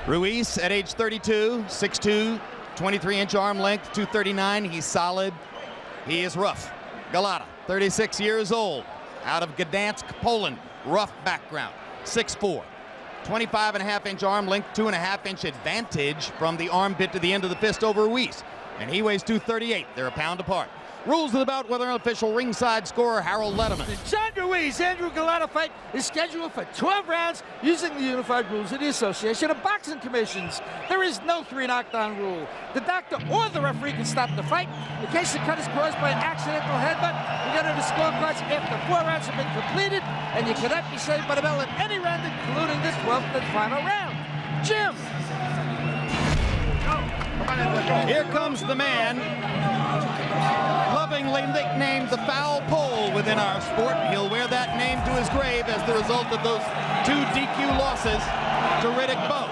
Ruiz at age 32, 6'2", 23-inch arm length, 239. He's solid. He is rough. Golota, 36 years old, out of Gdansk, Poland. Rough background, 6'4", 25.5-inch arm length, 2.5-inch advantage from the arm bit to the end of the fist over Ruiz. And he weighs 238. They're a pound apart. Rules of the bout with our official ringside scorer, Harold Letterman. The John Ruiz, Andrew Golota fight is scheduled for 12 rounds using the unified rules of the Association of Boxing Commissions. There is no 3 knockdown rule. The doctor or the referee can stop the fight. In case the cut is caused by an accidental headbutt, you get the scorecards after 4 rounds have been completed, and you cannot be saved by the bell in any round, including the 12th and final round. Jim. Here comes the man, lovingly nicknamed the Foul Pole within our sport. He'll wear that name to his grave as the result of those 2 DQ losses to Riddick Bowe.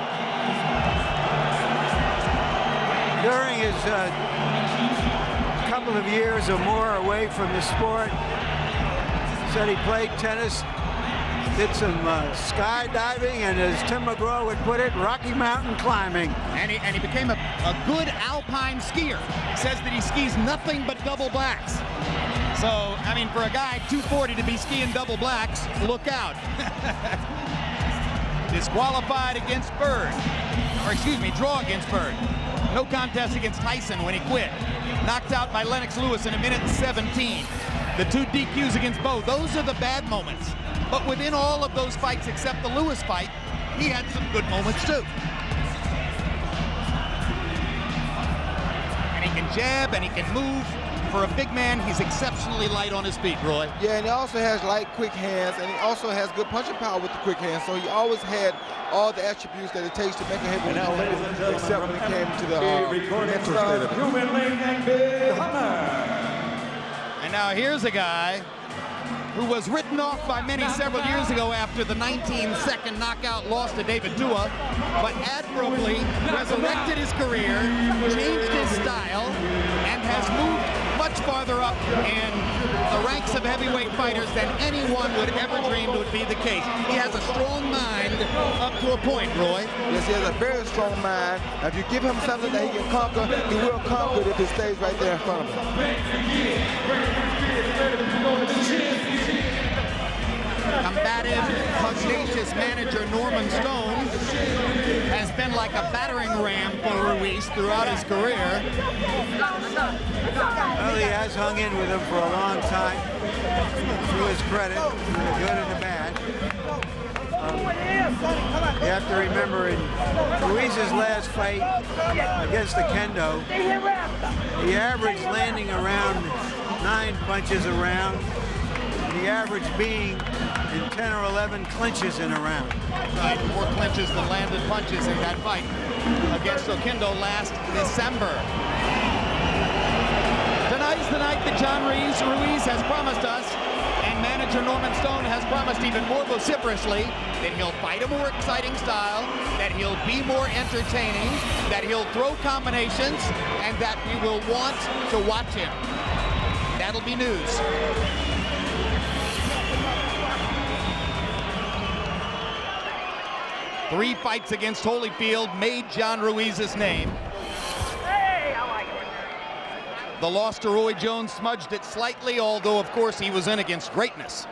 During his couple of years or more away from the sport, said he played tennis, did some skydiving, and as Tim McGraw would put it, Rocky Mountain climbing. And he became a good alpine skier. Says that he skis nothing but double blacks. So, I mean, for a guy 240 to be skiing double blacks, look out. Disqualified against Byrd. Or excuse me, draw against Byrd. No contest against Tyson when he quit. Knocked out by Lennox Lewis in 1:17. The 2 DQs against Bowe, those are the bad moments. But within all of those fights, except the Lewis fight, he had some good moments too. And he can jab and he can move. For a big man, he's exceptionally light on his feet, Roy. Yeah, and he also has light, quick hands, and he also has good punching power with the quick hands. So he always had all the attributes that it takes to make a heavyweight champion, except when it came to the mental state of it. And now here's a guy who was written off by many several years ago after the 19-second knockout loss to David Tua, but admirably resurrected his career, changed his style, and has moved much farther up in the ranks of heavyweight fighters than anyone would ever dream would be the case. He has a strong mind up to a point, Roy. Yes, he has a very strong mind. If you give him something that he can conquer, he will conquer it if he stays right there in front of him. Combative, pugnacious manager Norman Stone has been like a battering ram for Ruiz throughout his career. Well, he has hung in with him for a long time, to his credit, the good and the bad. You have to remember, in Ruiz's last fight against Oquendo, he averaged landing around 9 punches a round, the average being in 10 or 11 clinches in a round. Right, more clinches than landed punches in that fight against Oquendo last December. Tonight's the night that John Ruiz has promised us, and manager Norman Stone has promised even more vociferously that he'll fight a more exciting style, that he'll be more entertaining, that he'll throw combinations, and that we will want to watch him. That'll be news. Three fights against Holyfield made John Ruiz's name. The loss to Roy Jones smudged it slightly, although, of course, he was in against greatness.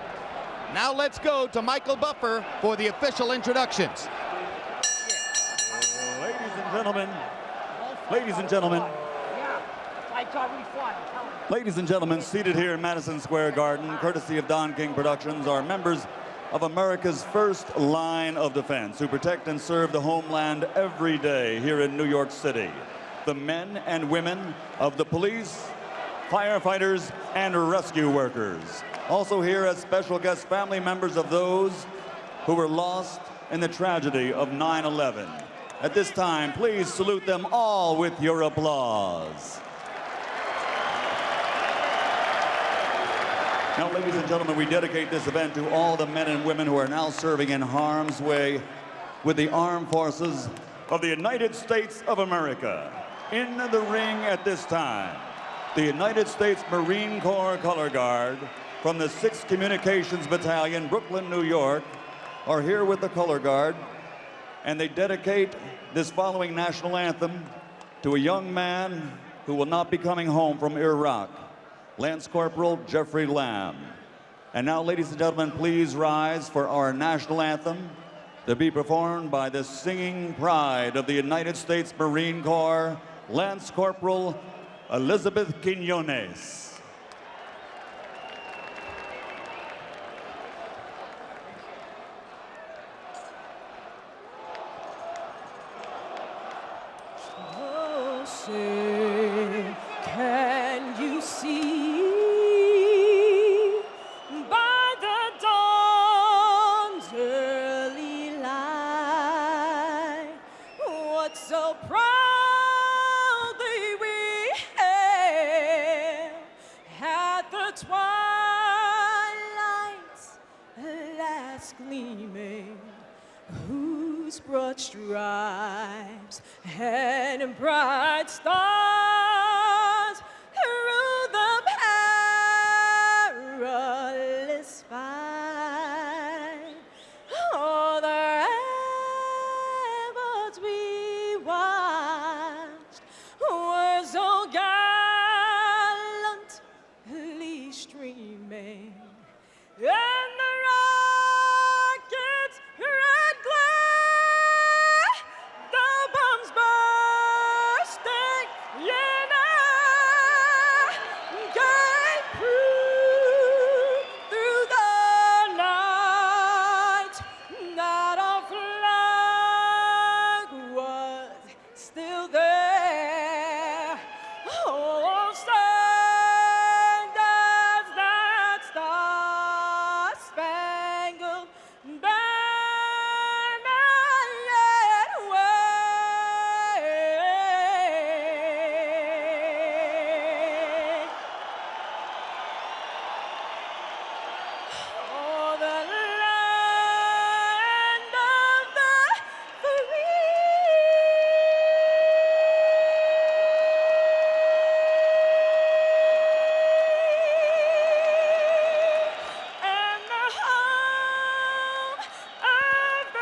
Now let's go to Michael Buffer for the official introductions. Ladies and gentlemen, seated here in Madison Square Garden, courtesy of Don King Productions, are members of America's first line of defense who protect and serve the homeland every day here in New York City. The men and women of the police, firefighters, and rescue workers. Also here as special guest family members of those who were lost in the tragedy of 9/11. At this time, please salute them all with your applause. Now, ladies and gentlemen, we dedicate this event to all the men and women who are now serving in harm's way with the armed forces of the United States of America. In the ring at this time, the United States Marine Corps Color Guard from the 6th Communications Battalion, Brooklyn, New York, are here with the Color Guard. and they dedicate this following national anthem to a young man who will not be coming home from Iraq, Lance Corporal Jeffrey Lamb. And now, ladies and gentlemen, please rise for our national anthem to be performed by the singing pride of the United States Marine Corps, Lance Corporal Elizabeth Quiñones. Can you see by the dawn's early light what so proudly we hailed at the twilight's last gleaming, whose broad stripes and bright stars through the perilous fight, all the ramparts we watched were so gallantly streaming, and the rockets' red glare, the bombs bursting in air, gave proof through the night that our flag was still there. Oh, stand as that star-spangled banner yet waves. Oh, the land of the free. And the home of the brave.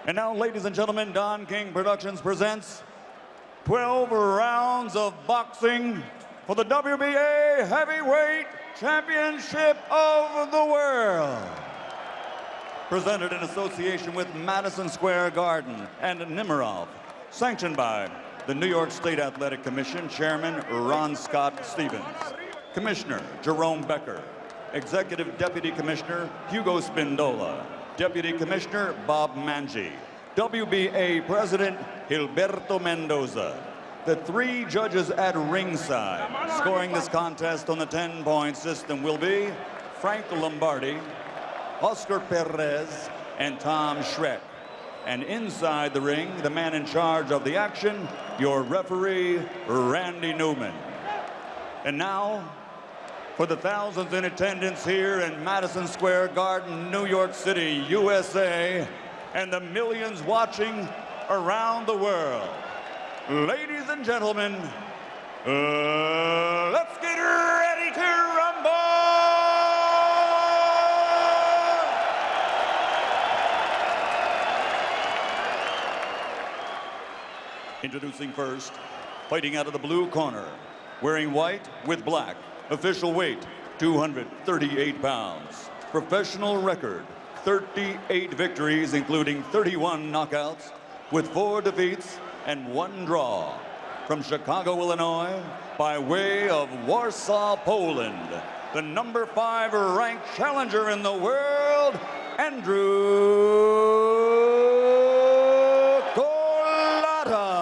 And now, ladies and gentlemen, Don King Productions presents 12 rounds of boxing for the WBA Heavyweight Championship of the World. Presented in association with Madison Square Garden and Nemiroff. Sanctioned by the New York State Athletic Commission Chairman Ron Scott Stevens. Commissioner Jerome Becker. Executive Deputy Commissioner Hugo Spindola. Deputy Commissioner Bob Manji. WBA President Gilberto Mendoza. The three judges at ringside scoring this contest on the 10-point system will be Frank Lombardi, Oscar Perez, and Tom Schreck. And inside the ring, the man in charge of the action, your referee, Randy Neumann. And now, for the thousands in attendance here in Madison Square Garden, New York City, USA, and the millions watching around the world. Ladies and gentlemen, let's get ready to rumble! Introducing first, fighting out of the blue corner, wearing white with black, official weight, 238 pounds. Professional record, 38 victories, including 31 knockouts, with 4 defeats and 1 draw. From Chicago, Illinois, by way of Warsaw, Poland, the number 5 ranked challenger in the world, Andrew Golota.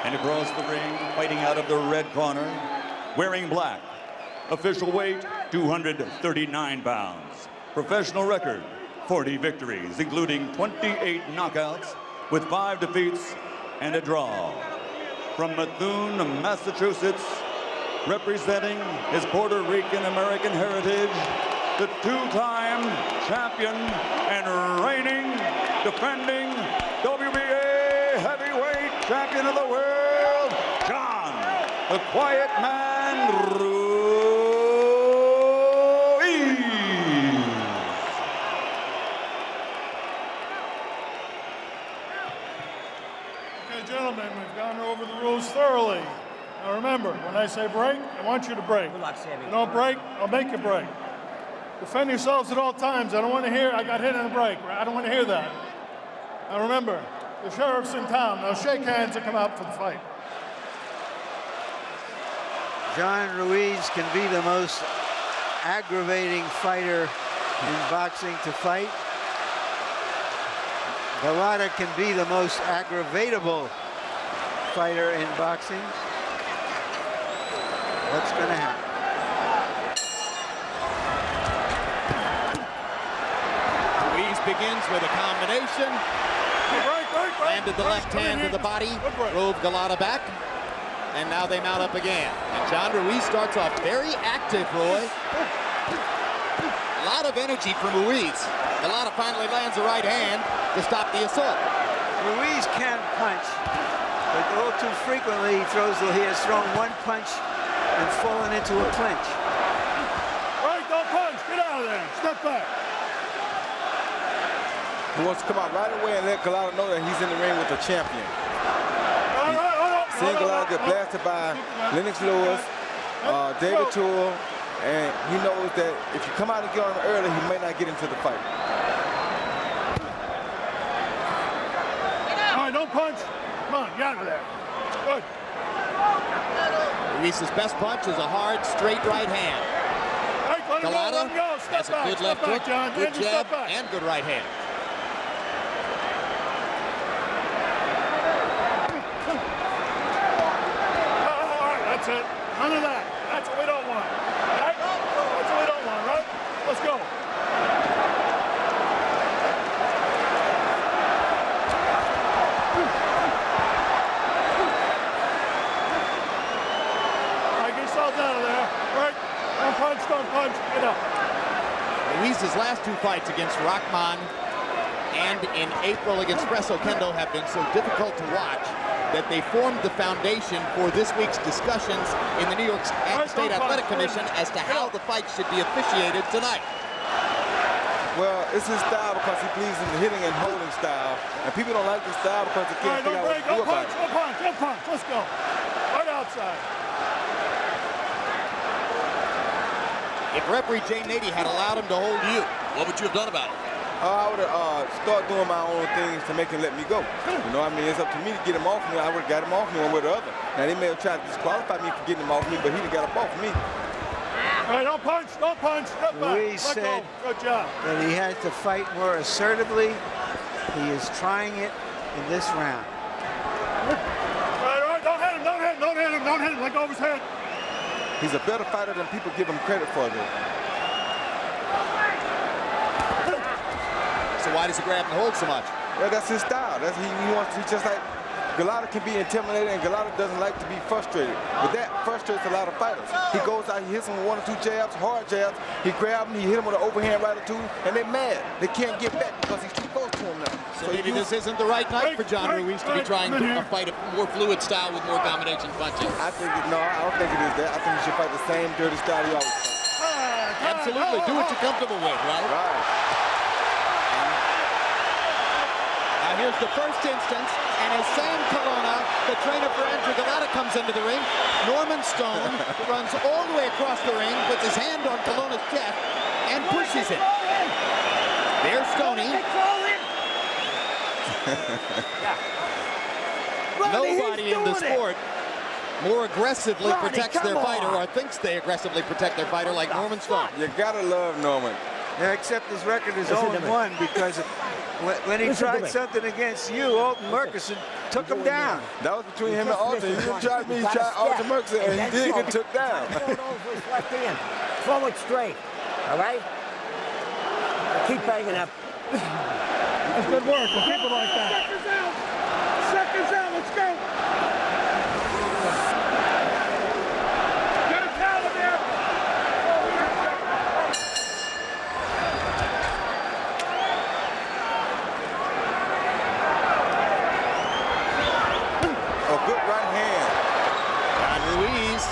And across the ring, fighting out out of the red corner, wearing black. Official weight, 239 pounds. Professional record, 40 victories, including 28 knockouts with 5 defeats and a draw. From Methuen, Massachusetts, representing his Puerto Rican American heritage, the two-time champion and reigning, defending WBA heavyweight champion of the world, John, the Quiet Man, Ruiz. Okay, gentlemen, we've gone over the rules thoroughly. Now remember, when I say break, I want you to break. If you don't break, I'll make you break. Defend yourselves at all times. I don't want to hear, I got hit in a break. I don't want to hear that. Now remember, the sheriff's in town. Now shake hands and come out for the fight. John Ruiz can be the most aggravating fighter in boxing to fight. Golota can be the most aggravatable fighter in boxing. What's going to happen? Ruiz begins with a combination. Landed the left hand to the body, drove Golota back, and now they mount up again. And John Ruiz starts off very active, Roy. A lot of energy from Ruiz. Golota finally lands the right hand to stop the assault. Ruiz can punch, but all too frequently he has thrown one punch and fallen into a clinch. Right, don't punch. Get out of there. Step back. He wants to come out right away and let Golota know that he's in the ring with a champion. Seeing Golota get blasted by Lennox Lewis, David Toole, and he knows that if you come out and get on him early, he may not get into the fight. All right, don't punch. Come on, get out of there. Good. Ruiz's best punch is a hard, straight right hand. Right, let him Golota go. Step has a back, good left back, hook, John. good Andrew, jab, step back. and good right hand. All right, that's it. None of that. That's what we don't want. Right? That's what we don't want, right? Let's go. All right, get yourselves out of there. Right? Don't punch, don't punch. Get up. Ruiz's last 2 fights against Rahman and in April against Oquendo have been so difficult to watch that they formed the foundation for this week's discussions in the New York State Athletic Commission as to how the fight should be officiated tonight. Well, it's his style because he believes in the hitting and holding style, and people don't like this style because they can't figure out what to do about it. Don't punch, don't punch. Let's go. Right outside. If referee Jay Nady had allowed him to hold you, what would you have done about it? I would have started doing my own things to make him let me go. You know, I mean, it's up to me to get him off me. I would have got him off me one way or the other. Now, they may have tried to disqualify me for getting him off me, but he'd have got up off me. All right, don't punch, don't punch. Step back. Ruiz Let said go. Good job. that he has to fight more assertively. He is trying it in this round. All right, don't hit him, don't hit him, don't hit him, don't hit him. Let go of his head. He's a better fighter than people give him credit for, though. So why does he grab and hold so much? Well, that's his style. He wants to, just like Golota can be intimidated, and Golota doesn't like to be frustrated. But that frustrates a lot of fighters. He goes out, he hits him with 1 or 2 jabs, hard jabs. He grabs him, he hit him with an overhand right or 2, and they're mad. They can't get back because he's too close to him now. So maybe this isn't the right night for John Ruiz to be trying to fight a more fluid style with more combination punches. I think, no, I don't think it is that. I think he should fight the same dirty style he always fights. Absolutely. Do what you're comfortable with, right? Right. Now here's the first instance, and as Sam Colonna, the trainer for Andrew Golota, comes into the ring, Norman Stone runs all the way across the ring, puts his hand on Colonna's chest, and pushes him. There's Stoney. Nobody in the sport more aggressively protects their fighter or thinks they aggressively protect their fighter like Norman Stone. You gotta love Norman. Yeah, except his record is 0-1 because when he tried something against you, Alton Murkison, took him down. That was between him and Alton. He didn't try me, he tried Alton Merckx, and he did get took down. Throw it over his left hand. Throw it straight. All right? Keep banging up. That's good work. We'll keep it like that. Seconds out. Seconds out. Let's go. Get a towel in there. A good right hand. On Ruiz.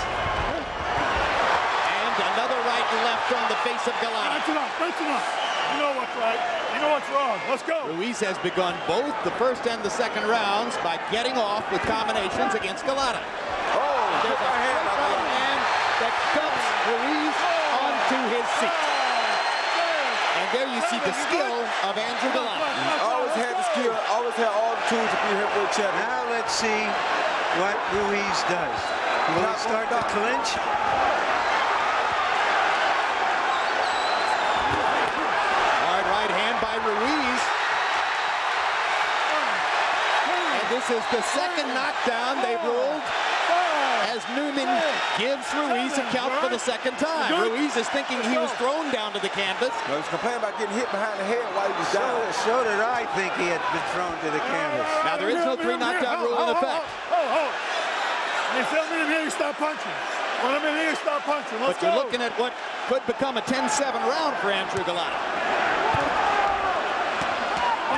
And another right and left on the face of Golota. That's enough. That's enough. You know what's right. You know what's wrong. Let's go. Ruiz has begun both the first and the second rounds by getting off with combinations against Golota. Oh, There's good a right hand. right hand that dumps Ruiz onto his seat. And there you see the skill of Andrew Golota. Always had the skill, always had all the tools to be heavyweight champion. Now let's see what Ruiz does. Will he start to clinch? Hard right hand by Ruiz. And this is the second knockdown they've ruled as Neumann gives Ruiz a count for the second time. Ruiz is thinking he was thrown down to the canvas. No, he was complaining about getting hit behind the head while he was down. So did I think he had been thrown to the canvas. Now there is no three knockdown rule in effect. You feel me in here, you stop punching. When I'm in here, stop punching. Let's But you're go. looking at what could become a 10-7 round for Andrew Golota.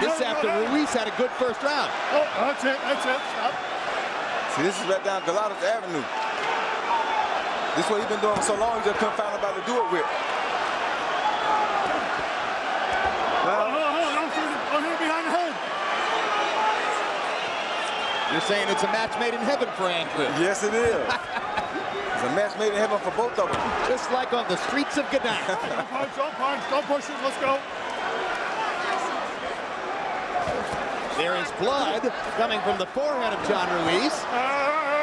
This after Ruiz had a good first round. Oh, that's it. That's it. Stop. See, this is right down Golota's avenue. This is what he's been doing for so long, he just couldn't find nobody to do it with. Don't hit behind the head. You're saying it's a match made in heaven for Andrew. Yes, it is. It's a match made in heaven for both of them. Just like on the streets of Gdańsk. Don't punch, don't punch, don't push it. Let's go. There is blood coming from the forehead of John Ruiz, All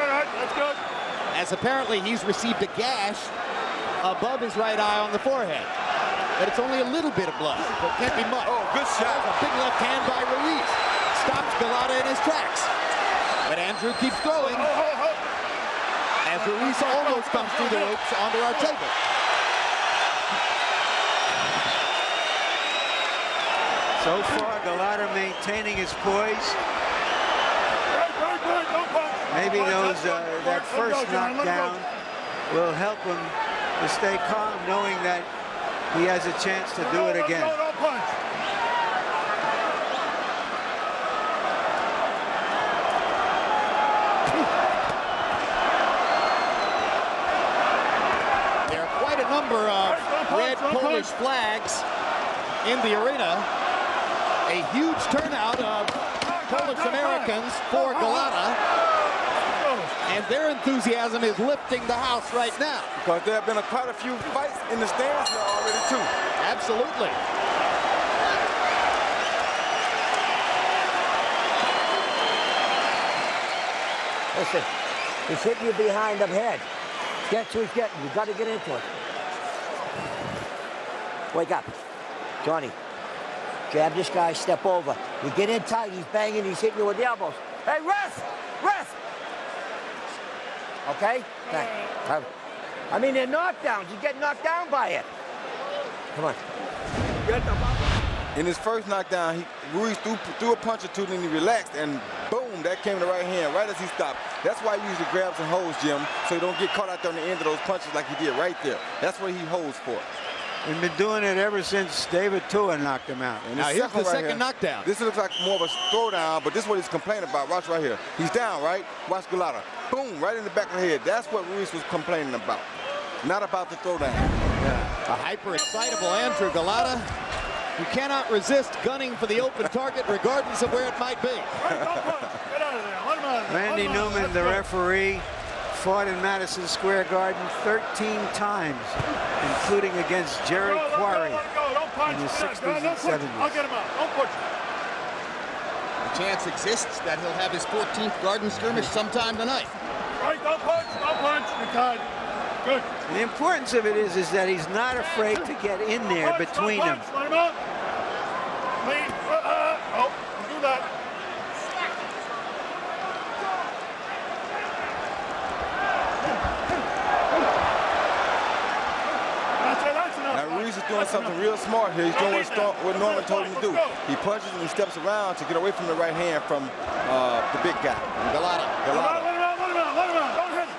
right, that's good. as apparently he's received a gash above his right eye on the forehead. But it's only a little bit of blood, so it can't be much. Oh, good shot. A big left hand by Ruiz. Stops Golota in his tracks. But Andrew keeps throwing as Ruiz almost comes through the ropes onto our table. So far, Golota maintaining his poise. Maybe those that first knockdown will help him to stay calm, knowing that he has a chance to do it again. Don't punch. There are quite a number of red Polish flags in the arena. A huge turnout of Polish Americans for Golota, and their enthusiasm is lifting the house right now. Because there have been quite a few fights in the stands here already, too. Absolutely. Listen, he's hitting you behind the head. That's who he's getting. You got to get into it. Wake up. Johnny. Jab this guy, step over. You get in tight, he's banging, he's hitting you with the elbows. Hey, ref! Ref! Okay? Thanks. I mean, they're knockdowns. You get knocked down by it. Come on. Get the In his first knockdown, Ruiz threw a punch or two, then he relaxed, and boom, that came to the right hand right as he stopped. That's why he usually grabs and holds, Jim, so he don't get caught out there on the end of those punches like he did right there. That's what he holds for. He's been doing it ever since David Tua knocked him out. And Now here's the second knockdown. This looks like more of a throwdown, but this is what he's complaining about. Watch right here. He's down, right? Watch Golota. Boom, right in the back of the head. That's what Ruiz was complaining about, not about the throwdown. A hyper-excitable Andrew Golota, who cannot resist gunning for the open target regardless of where it might be. Get out of there. Let him out of there. Randy Neumann, the referee, fought in Madison Square Garden 13 times, including against Jerry Quarry in the 60s and 70s. I'll get him out. Don't push him. The chance exists that he'll have his 14th garden skirmish sometime tonight. Right, don't punch. Don't punch. You're tied. Good. The importance of it is that he's not afraid to get in there between them. Let him out. Clean. Oh, don't do that. doing something real smart here. He's doing what Norman told him to do. He punches and he steps around to get away from the right hand from the big guy. Golota. Let him out. Don't hit him.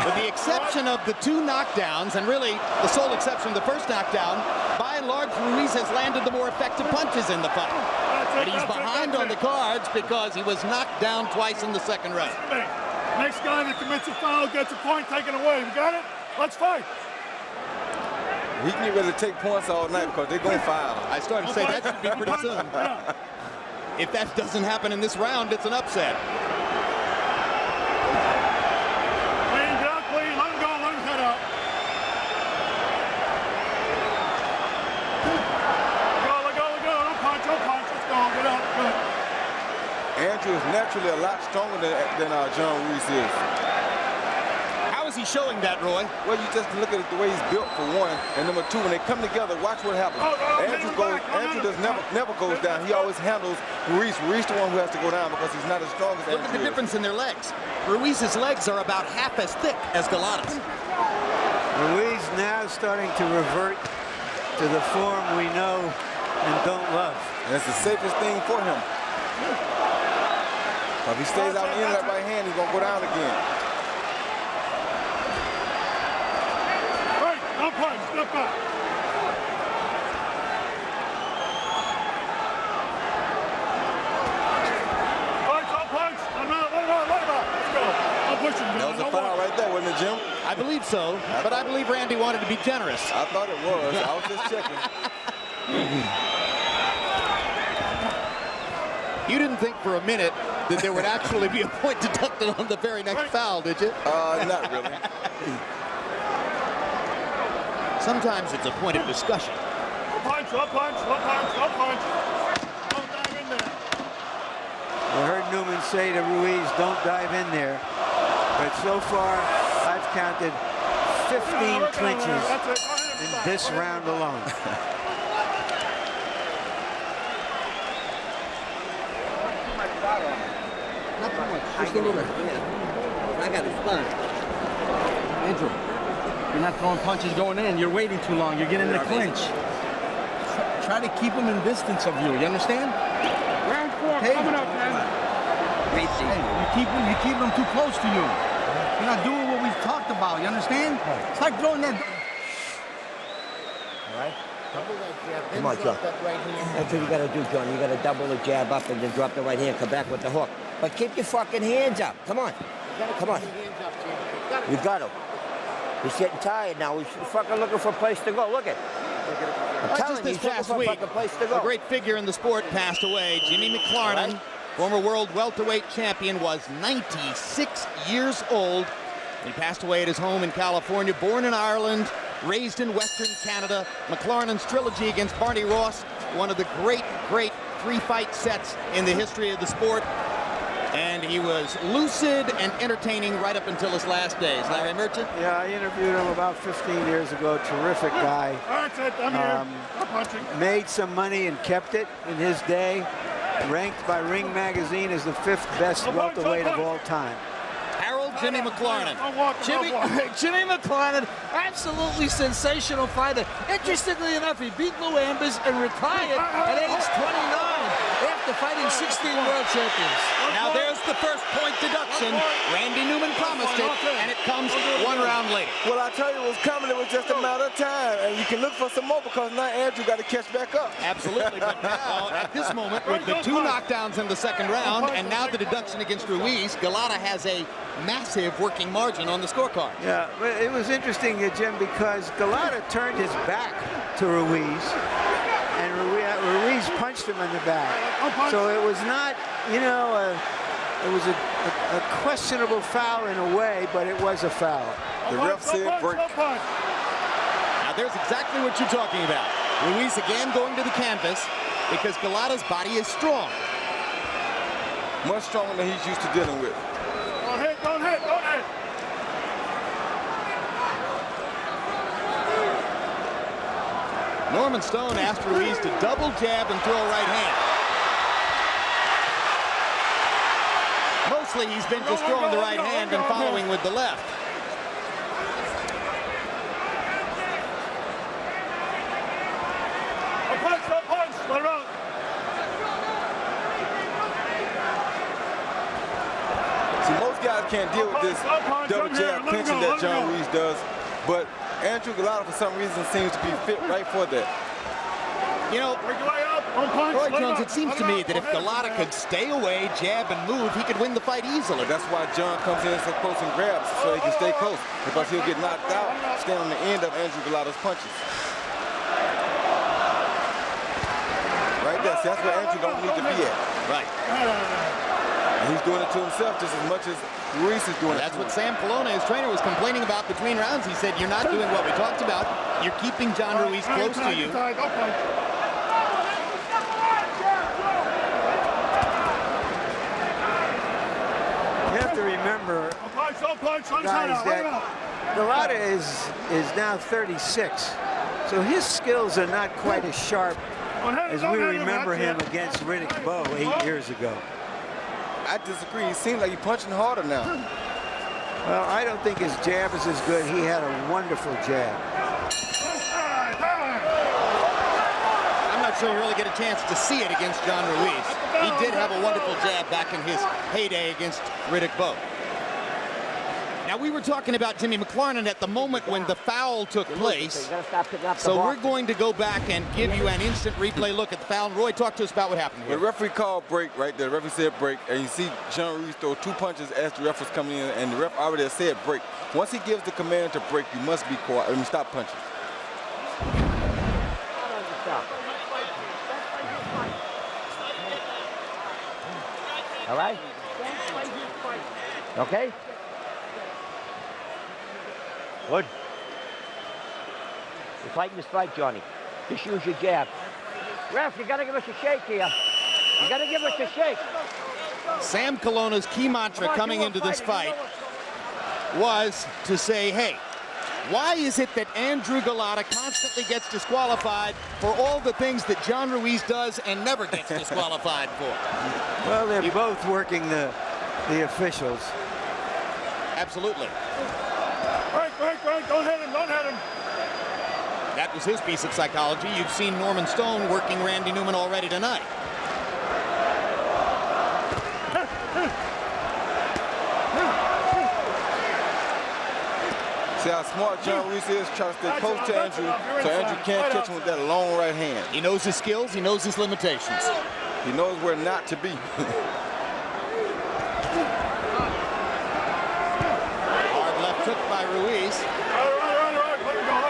With the exception of the 2 knockdowns, and really the sole exception of the first knockdown, by and large, Ruiz has landed the more effective punches in the fight. But he's behind on the cards because he was knocked down twice in the second round. Next guy that commits a foul gets a point taken away. You got it? Let's fight. He can get ready to take points all night because they're going to foul. I started to say that should be pretty soon. If that doesn't happen in this round, it's an upset. Clean, down, clean. Let him go. Let him head out. Let go. Don't punch. Let's go. Get out. Good. Andrew is naturally a lot stronger than John Ruiz is. How is he showing that, Roy? Well, you just look at the way he's built for one, and number 2, when they come together, watch what happens. Andrew does never goes down. He always handles Ruiz. Ruiz the one who has to go down because he's not as strong as Andrew. Look at the difference in their legs. Ruiz's legs are about half as thick as Golota's. Ruiz now starting to revert to the form we know and don't love. And it's the safest thing for him. If he stays out in that right hand, he's going to go down again. Right, don't punch, step back. Punch. Let him out. Let's go. I'm pushing him. That was a foul right there, wasn't it, Jim? I believe so, but I believe Randy wanted to be generous. I thought it was. I was just checking. You didn't think for a minute that there would actually be a point deducted on the very next foul, did you? Not really. Sometimes it's a point of discussion. Punch. Don't dive in there. I heard Neumann say to Ruiz, don't dive in there. But so far, I've counted 15 clinches in this round alone. Not too much, just a little bit. I got it done. Andrew, you're not throwing punches going in. You're waiting too long. You're getting the clinch. Try to keep them in distance of you. You understand? Round 4 coming up, man. You keep them too close to you. You're not doing what we've talked about. You understand? It's like throwing that. All right. Come on, John. That's what you got to do, John. You got to double the jab up and then drop the right hand, come back with the hook. But keep your fucking hands up. Come on. You got to. He's getting tired now. He's fucking looking for a place to go. Look at. Just this past week, a great figure in the sport passed away. Jimmy McLarnin, former world welterweight champion, was 96 years old. He passed away at his home in California, born in Ireland, raised in Western Canada. McLarnin's trilogy against Barney Ross, one of the great 3-fight sets in the history of the sport. And he was lucid and entertaining right up until his last days. Larry Merchant? Yeah, I interviewed him about 15 years ago. Terrific guy. That's it. I'm here. I'm punching. Made some money and kept it in his day. Ranked by Ring Magazine as the 5th best welterweight of all time. Jimmy McLarnin. Jimmy McLarnin, absolutely sensational fighter. Interestingly enough, he beat Lou Ambers and retired at age 29 after fighting 16 world champions. Now there's the first point deduction. Randy Neumann promised it, and it comes 1 round later. Well, I tell you it was coming. It was just a matter of time. And you can look for some more because now Andrew got to catch back up. Absolutely, but now, at this moment, with the 2 knockdowns in the second round, and now the deduction against Ruiz, Golota has a massive working margin on the scorecard. Yeah, it was interesting, Jim, because Golota turned his back to Ruiz, and Ruiz punched him in the back. So it was not, you know, it was a questionable foul in a way, but it was a foul. The ref said break. Now there's exactly what you're talking about. Ruiz again going to the canvas because Golota's body is strong. Much stronger than he's used to dealing with. Don't hit. Norman Stone asked Ruiz to double jab and throw a right hand. Mostly he's been just throwing the right hand and following with the left. can't deal with this double jab clinching that John Ruiz does. But Andrew Golota, for some reason, seems to be fit right for that. You know, Roy Jones, it seems to me that if Golota could stay away, jab, and move, he could win the fight easily. That's why John comes in so close and grabs, so he can stay close. Because he'll get knocked out, stand on the end of Andrew Golota's punches. Right there, see, that's where Andrew don't need to be at. Right. And he's doing it to himself just as much as Ruiz is doing it. That's what Sam Colonna, his trainer, was complaining about between rounds. He said, you're not doing what we talked about. You're keeping John Ruiz close to you. You have to remember, guys, that Golota is now 36, so his skills are not quite as sharp as we remember him against Riddick Bowe 8 years ago. I disagree. He seems like he's punching harder now. Well, I don't think his jab is as good. He had a wonderful jab. I'm not sure you really get a chance to see it against John Ruiz. He did have a wonderful jab back in his heyday against Riddick Bowe. Now, we were talking about Jimmy McLarnin at the moment when the foul took place. So we're going to go back and give you an instant replay look at the foul. Roy, talk to us about what happened here. The referee called break right there. The referee said break, and you see John Ruiz throw 2 punches as the ref was coming in, and the ref already said break. Once he gives the command to break, you must be quiet. I mean, stop punching. All right? Okay? Good. You're fighting this fight, Johnny. Just use your jab. Ref, you gotta give us a shake here. You gotta give us a shake. Sam Colonna's key mantra coming into this fight was to say, hey, why is it that Andrew Golota constantly gets disqualified for all the things that John Ruiz does and never gets disqualified for? Well, they're both working the officials. Absolutely. Break, don't hit him, don't hit him. That was his piece of psychology. You've seen Norman Stone working Randy Neumann already tonight. See how smart John Ruiz is, trying to stay close to Andrew, so Andrew can't catch him with that long right hand. He knows his skills, he knows his limitations. He knows where not to be. Hard left hook by Ruiz.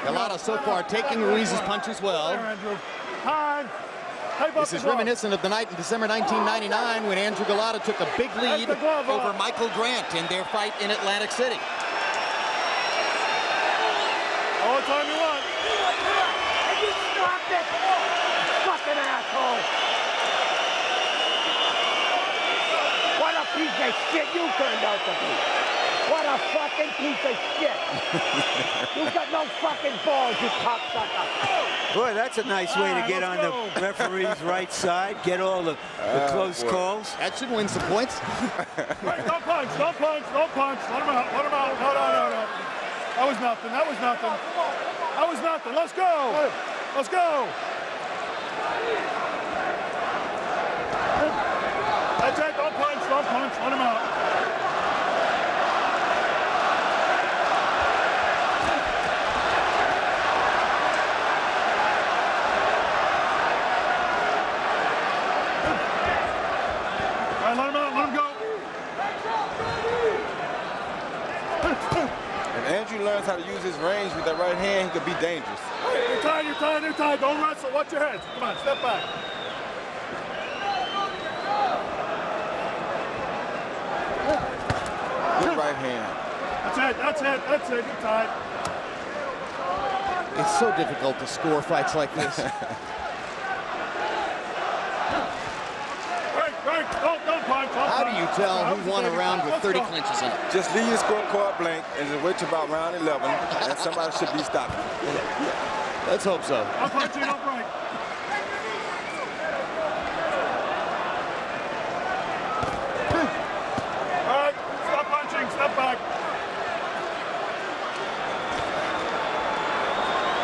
Golota so far taking Ruiz's punches well. This is reminiscent of the night in December 1999 when Andrew Golota took a big lead over Michael Grant in their fight in Atlantic City. All the time you want. And you stopped it! Fucking asshole! What a piece of shit you turned out to be! What a fucking piece of shit! You got no fucking balls, you cocksucker! Boy, that's a nice way to get on the referee's right side, get all the close calls. That should win some points. Right, don't punch, don't punch, don't punch. Let him out, let him out. No. That was nothing, that was nothing. That was nothing, let's go. Let's go. That's it, don't punch, let him out. All right, let him out, let him go. If Andrew learns how to use his range with that right hand, he could be dangerous. You're tied. Don't wrestle. Watch your head. Come on, step back. Good right hand. That's it. You're tied. It's so difficult to score fights like this. Break. Don't punch. How do you tell who won a round with 30 clinches in it? Just leave your scorecard blank and just wait till about round 11, and somebody should be stopping. Let's hope so. Don't punch, don't break. All right, stop punching, step back.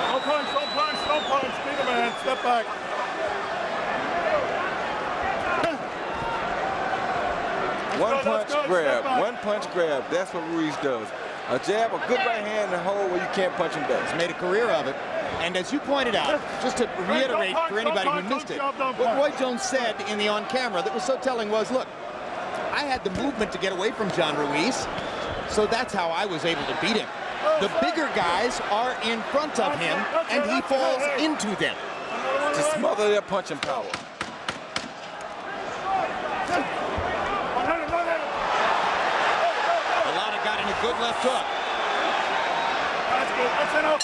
Don't punch, be the man, step back. One punch grab. One punch grab. That's what Ruiz does. A jab, a good right hand, and hold where you can't punch him back. He's made a career of it. And as you pointed out, just to reiterate for anybody who missed it, what Roy Jones said in the on-camera that was so telling was, look, I had the movement to get away from John Ruiz, so that's how I was able to beat him. The bigger guys are in front of him, and he falls into them. To smother their punching power. Golota got in a good left hook. That's good. That's enough.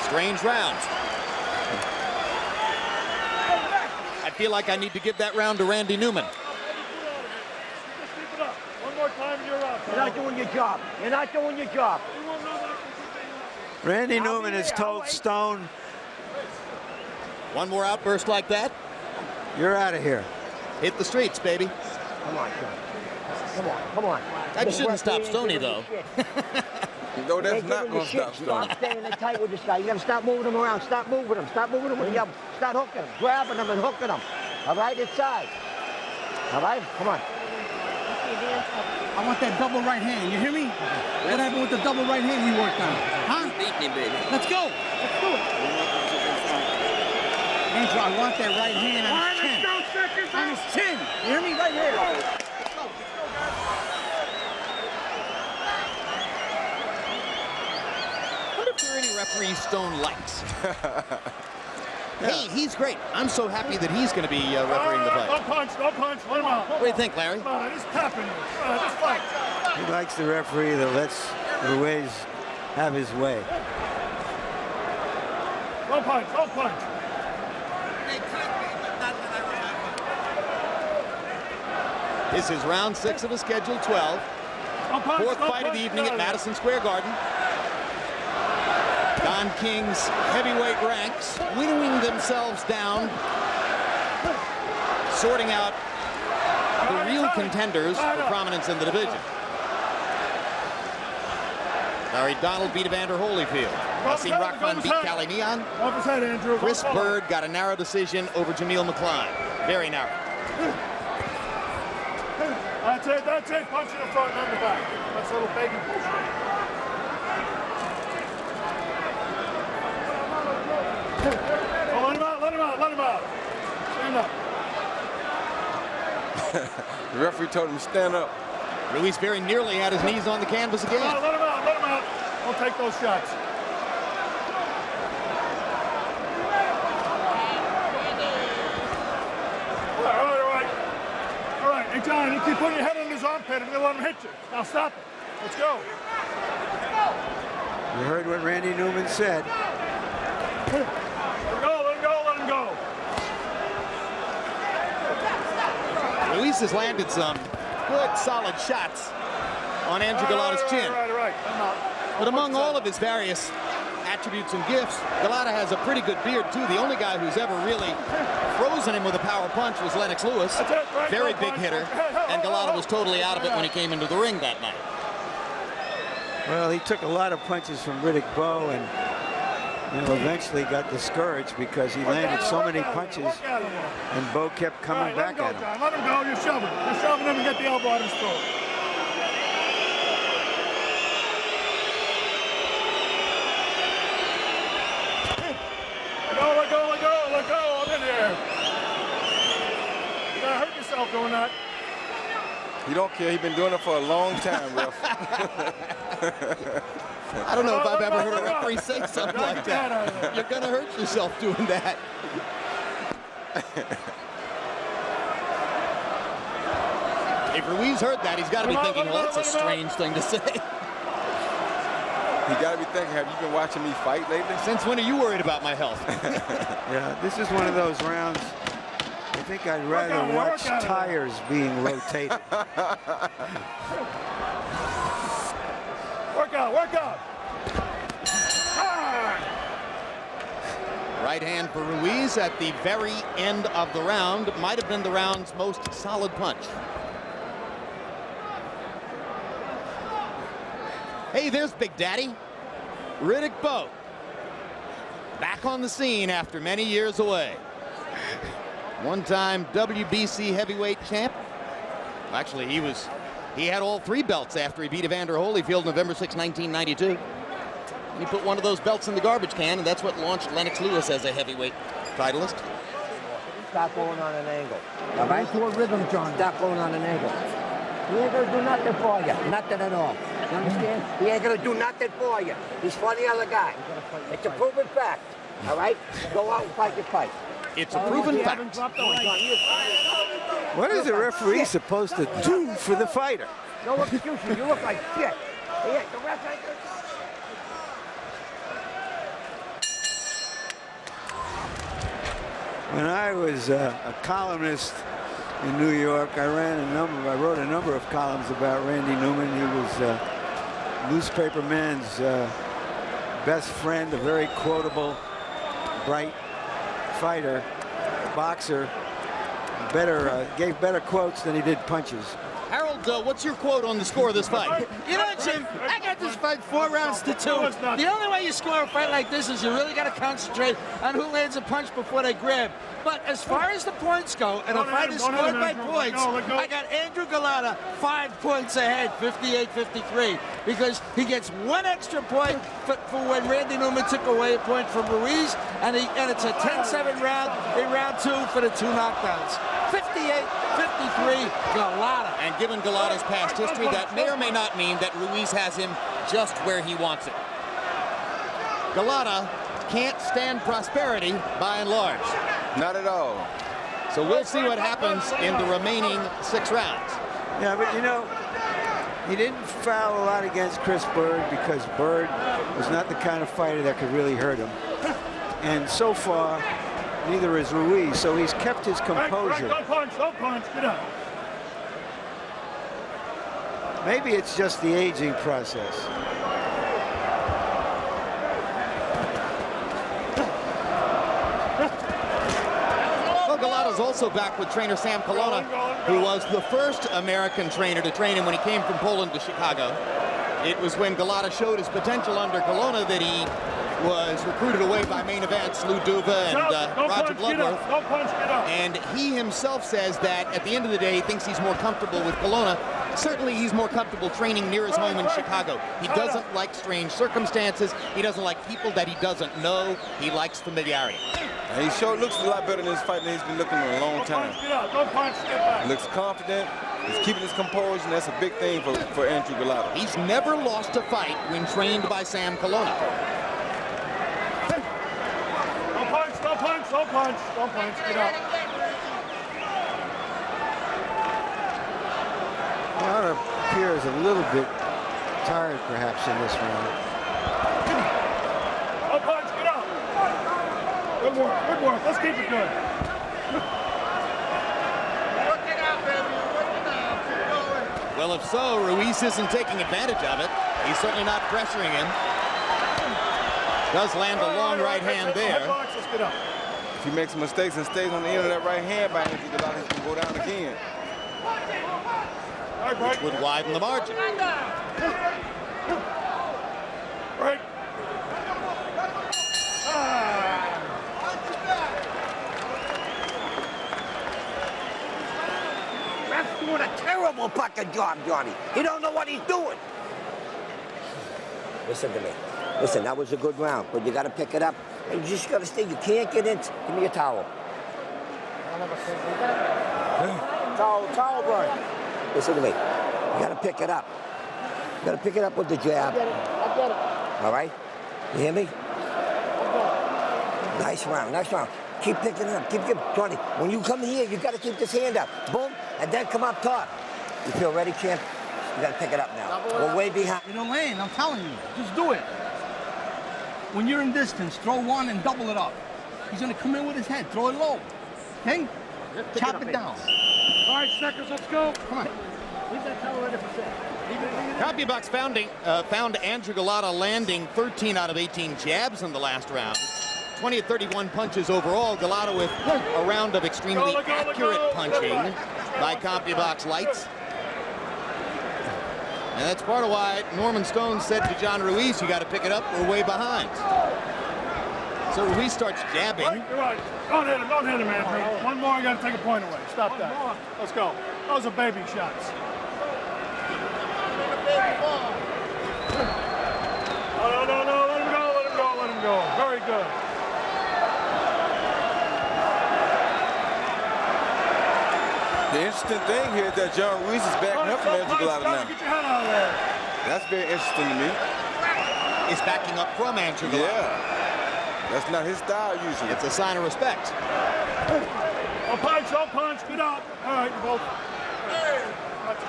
Strange rounds. I feel like I need to give that round to Randy Neumann. One more time and you're out. You're not doing your job. You're not doing your job. Randy Neumann has told Stone, one more outburst like that, you're out of here. hit the streets, baby. Come on, John. Come on, come on. That shouldn't stop Stoney, though. No, that's not going to stop Stone. Stop staying tight with this guy. You got to stop moving him around. Stop moving him. Stop moving him. Yeah, start hooking him. Grabbing him and hooking him. All right, inside. All right, come on. I want that double right hand. You hear me? What happened with the double right hand we worked on? Huh? Beat me, baby. Let's go. Let's do it. Andrew, I want that right hand on his chin. On his chin. You hear me? Right here. What if there are any referees Stone likes? Hey, he's great. I'm so happy that he's going to be refereeing the fight. Don't punch, don't punch. Let him out. What do you think, Larry? Come on, he's tapping. Just fight. He likes the referee that lets Ruiz have his way. Don't punch, don't punch. This is round 6 of the schedule 12. Fourth fight of the evening at Madison Square Garden. Don King's heavyweight ranks winnowing themselves down, sorting out the real contenders for prominence in the division. Larry Donald beat Evander Holyfield. Hasim Rahman beat Cali Neon. Off his head, Andrew. Chris Byrd got a narrow decision over Jameel McCline. Very narrow. That's it, that's it. Punch in the front, not in the back. That's a little begging push. Oh, let him out, let him out, let him out. Stand up. The referee told him to stand up. Ruiz very nearly had his knees on the canvas again. Let him out, let him out. Don't take those shots. All right. Hey, John, you keep putting your head on his armpit and you'll let him hit you. Now stop it. Let's go. You heard what Randy Neumann said. Let him go, let him go, let him go. Ruiz has landed some good, solid shots on Andrew Golota's chin. All right. I'm out. But among all of his various attributes and gifts, Golota has a pretty good beard, too. The only guy who's ever really frozen him with a power punch was Lennox Lewis. Very big hitter. And Golota was totally out of it when he came into the ring that night. Well, he took a lot of punches from Riddick Bowe and eventually got discouraged because he landed so many punches and Bowe kept coming back at him. John. Let him go. You're shoving. You're shoving him and get the elbow out of his throat. Let go. I'm in here. You're gonna hurt yourself doing that. He don't care. He's been doing it for a long time, ref. I don't know if I've ever heard a referee say something like that. You're going to hurt yourself doing that. If Ruiz heard that, he's got to be thinking, well, that's a strange thing to say. He got to be thinking, have you been watching me fight lately? Since when are you worried about my health? Yeah, this is one of those rounds. I think I'd rather watch tires being rotated. Work out. Right hand for Ruiz at the very end of the round. Might have been the round's most solid punch. Hey, there's Big Daddy. Riddick Bowe. Back on the scene after many years away. One-time WBC heavyweight champ. Actually, he had all 3 belts after he beat Evander Holyfield November 6, 1992. And he put one of those belts in the garbage can, and that's what launched Lennox Lewis as a heavyweight titleist. Stop going on an angle. All right? To a rhythm, John. Stop going on an angle. He ain't gonna do nothing for you. Nothing at all. You understand? He ain't gonna do nothing for you. He's for the other guy. It's a proven fact. All right? Go out and fight your fight. It's a proven fact. What is the referee supposed to do for the fighter? No excuses. You look like shit. Yeah, the ref ain't gonna... When I was a columnist in New York, I wrote a number of columns about Randy Neumann. He was newspaperman's best friend, a very quotable, bright fighter, boxer. Gave better quotes than he did punches. Harold, what's your quote on the score of this fight? You know, Jim, I got this fight 4 rounds to 2. The only way you score a fight like this is you really got to concentrate on who lands a punch before they grab. But as far as the points go, and a fight is scored by points, I got Andrew Golota 5 points ahead, 58-53, because he gets 1 extra point for when Randy Neumann took away a point from Ruiz, and it's a 10-7 round in round 2 for the 2 knockdowns. 58-53, Golota. And given Golota's past history, that may or may not mean that Ruiz has him just where he wants it. Golota can't stand prosperity by and large. Not at all. So we'll see what happens in the remaining 6 rounds. Yeah, but you know, he didn't foul a lot against Chris Byrd because Byrd was not the kind of fighter that could really hurt him. And so far, neither is Ruiz, so he's kept his composure. Don't punch, get up. Maybe it's just the aging process. Well, Golota's also back with trainer Sam Colonna, who was the first American trainer to train him when he came from Poland to Chicago. It was when Golota showed his potential under Colonna that he was recruited away by main events Lou Duva and Roger Bloodworth. And he himself says that at the end of the day, he thinks he's more comfortable with Colonna. Certainly he's more comfortable training near his home in Chicago. He doesn't like strange circumstances. He doesn't like people that he doesn't know. He likes familiarity. And he sure looks a lot better in this fight than he's been looking in a long time. He looks confident. He's keeping his composure, and that's a big thing for Andrew Golota. He's never lost a fight when trained by Sam Colonna. Don't punch, get up. Golota appears a little bit tired, perhaps, in this round. Don't punch, get up. Good work, let's keep it good. Well, if so, Ruiz isn't taking advantage of it. He's certainly not pressuring him. Does land a long right hand there. Let's get up. If he makes mistakes and stays on the end of that right hand by Andrew Golota, he can go down again. Which would widen the margin. Right. Ref's doing a terrible fucking job, Johnny. He don't know what he's doing. Listen to me. Listen, that was a good round, but you got to pick it up. And you just got to stay. You can't get in. Give me a towel. Towel, Brian. Listen to me. You got to pick it up. You got to pick it up with the jab. I get it. All right? You hear me? Nice round. Keep picking it up. Keep Johnny, when you come here, you got to keep this hand up. Boom, and then come up top. You feel ready, champ? You got to pick it up now. We're way behind. You know, Lane, I'm telling you, just do it. When you're in distance, throw one and double it up. He's going to come in with his head. Throw it low. Okay? Chop it down. All right, Snickers, let's go. Come on. Leave that towel ready for set. Compubox found Andrew Golota landing 13 out of 18 jabs in the last round. 20 of 31 punches overall. Golota with a round of extremely accurate punching by Compubox lights. And that's part of why Norman Stone said to John Ruiz, you got to pick it up, we're way behind. So Ruiz starts jabbing. You're right. Don't hit him, Andrew. One more, you got to take a point away. Stop that. Let's go. Those are baby shots. No. Let him go. Very good. The interesting thing here is that John Ruiz is backing up from Andrew Golota now. Get your head out of there. That's very interesting to me. Is backing up from Andrew Golota. Yeah. That's not his style usually. It's a sign of respect. Don't punch. Get out. All right, you both. Let's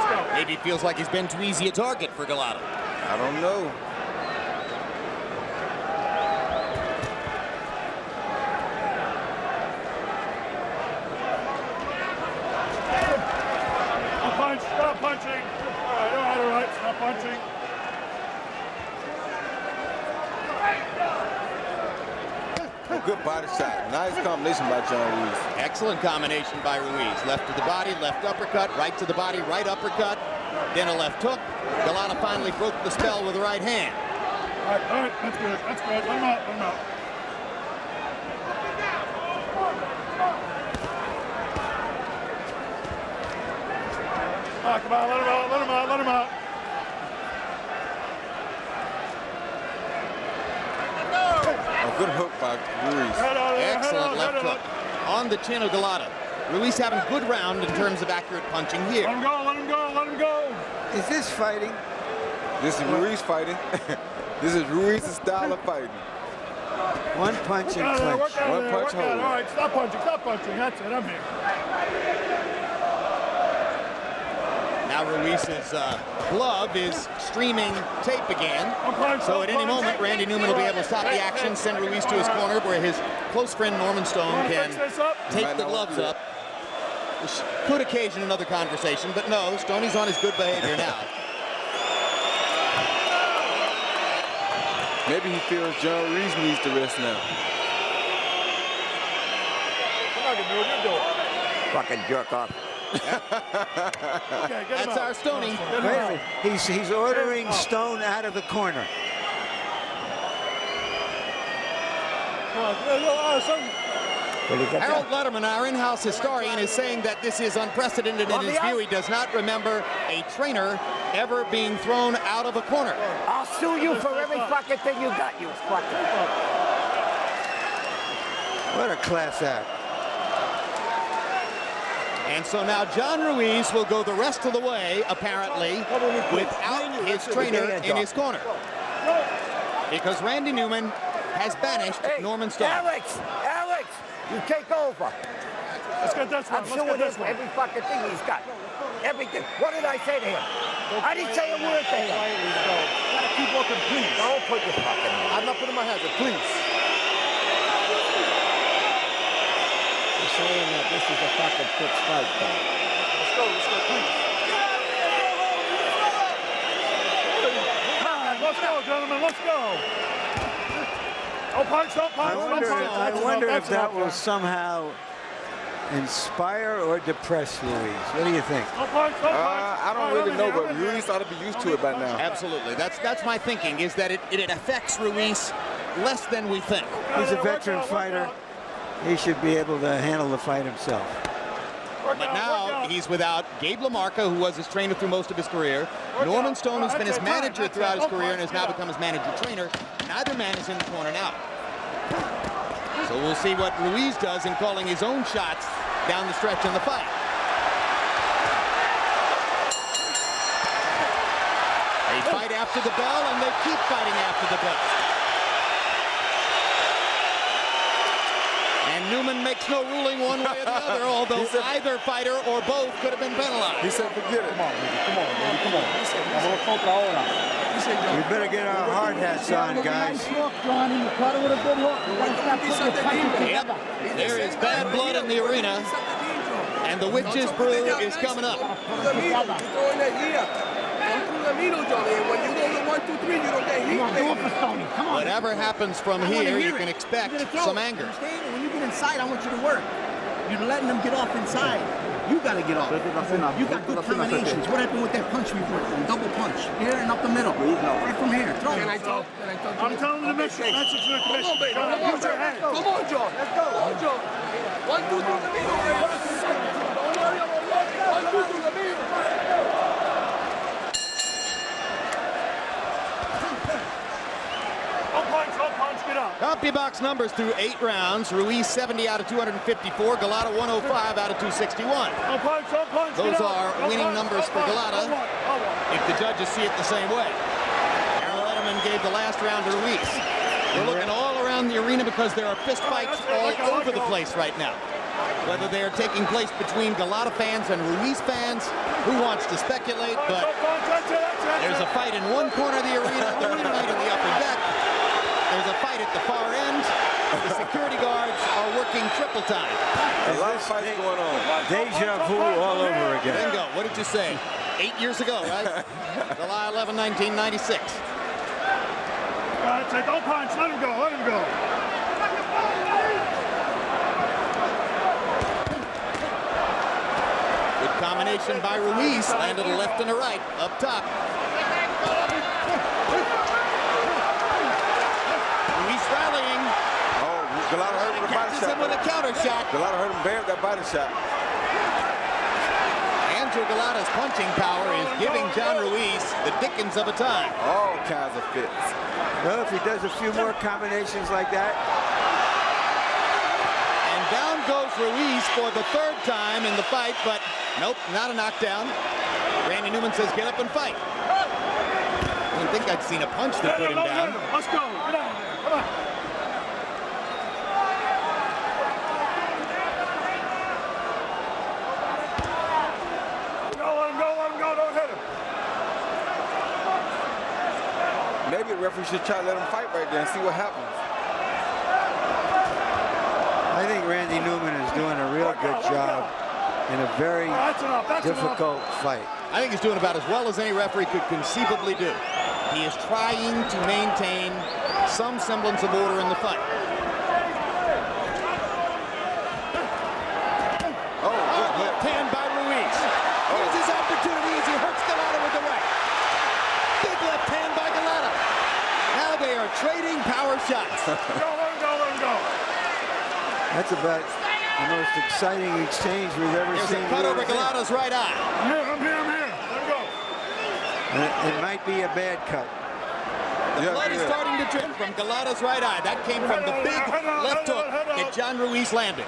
go. Maybe it feels like he's been too easy a target for Golota. I don't know. Stop punching. All right. Stop punching. A good body shot. Nice combination by John Ruiz. Excellent combination by Ruiz. Left to the body, left uppercut, right to the body, right uppercut, then a left hook. Golota finally broke the spell with the right hand. All right. That's good. Let him out. Come on, let him out. A good hook by Ruiz. Excellent left hook on the chin of Golota. Ruiz having a good round in terms of accurate punching here. Let him go. Is this fighting? This is Ruiz fighting. This is Ruiz's style of fighting. One punch and clinch. One punch hold. All right, stop punching. That's it, I'm here. Now Ruiz's glove is streaming tape again. So at any moment, Randy Neumann will be able to stop the action, send Ruiz to his corner where his close friend Norman Stone can take the gloves up. This could occasion another conversation, but no, Stoney's on his good behavior now. Maybe he feels John Ruiz needs to rest now. Fucking jerk off. That's our Stoney. He's ordering Stone out of the corner. Harold Letterman, our in-house historian, is saying that this is unprecedented in his view. He does not remember a trainer ever being thrown out of a corner. I'll sue you for every fucking thing you got, you fucking. What a class act. And so now John Ruiz will go the rest of the way, apparently, without his trainer in his corner. Because Randy Neumann has banished Norman Stone. Alex, you take over. Let's get this one. I'm suing him for every fucking thing he's got. Everything. What did I say to him? I didn't say a word to him. Gotta keep working, please. Don't put your fucking mouth. I'm not putting my hands up, please. You're saying that this is a fucking fixed fight, though. Let's go, please. Let's go, gentlemen, let's go. I wonder if that will somehow inspire or depress Ruiz. What do you think? I don't really know, but Ruiz ought to be used to it by now. Absolutely. That's my thinking, is that it affects Ruiz less than we think. He's a veteran fighter. He should be able to handle the fight himself. But now he's without Gabe LaMarca, who was his trainer through most of his career. Norman Stone, who's been his manager throughout his career and has now become his manager-trainer. Neither man is in the corner now. So we'll see what Ruiz does in calling his own shots down the stretch in the fight. They fight after the bell, and they keep fighting after the bell. And Neumann makes no ruling one way or the other, although either fighter or both could have been penalized. He said, forget it. Come on. We better get our hard hats on, guys. Yep. There is bad blood in the arena, and the witch's brew is coming up. Whatever happens from here, you can expect some anger. When you get inside, I want you to work. You're letting them get off inside. You got to get off. You got good combinations. What happened with that punch we worked on? Double punch. Here and up the middle. Right from here. Throw it. I'm telling the mission. Message to the commission. Use your head. Come on, Joe. Let's go. Come on, Joe. 1, 2, 3, the middle. Don't worry about that. 1, 2, 3, the middle. Don't punch, get up. Compubox numbers through 8 rounds. Ruiz 70 out of 254. Golota 105 out of 261. Don't punch, Those get up. are winning numbers for Golota if the judges see it the same way. Andrew Neumann gave the last round to Ruiz. We're looking all around the arena because there are fist fights all over the place right now. Whether they are taking place between Golota fans and Ruiz fans, who wants to speculate, but there's a fight in one corner of the arena, the ring light in the upper deck. There's a fight at the far end. The security guards are working triple time. A lot of fights going on. Deja vu all over again. Bingo. What did you say? 8 years ago, right? July 11, 1996. Don't punch. Let him go. Let him go. Good combination by Ruiz. Landed a left and a right up top. Ruiz rallying. Oh, Golota hurt him with a body Catches shot. him with a counter shot. Golota hurt him bad with that body shot. Andrew Golota's punching power is giving John Ruiz the dickens of a time. All kinds of fits. Well, if he does a few more combinations like that. And down goes Ruiz for the 3rd time in the fight, but nope, not a knockdown. Randy Neumann says, get up and fight. I didn't think I'd seen a punch that put him down. Let's go. Get out of there. Come on. Let him go. Don't hit him. Maybe the referee should try to let him fight right there and see what happens. I think Randy Neumann is doing a real good job in a very difficult fight. I think he's doing about as well as any referee could conceivably do. He is trying to maintain some semblance of order in the fight. Oh, good Left hand by Ruiz. Here's his opportunity as he hurts Golota with the right. Big left hand by Golota. Now they are trading power shots. Let him go. That's about the most exciting exchange we've ever There's seen. a cut over Golota's right eye. I'm here. Let him go. And it might be a bad cut. The blood is starting to drip from Golota's right eye. That came from the big left hook that John Ruiz landed.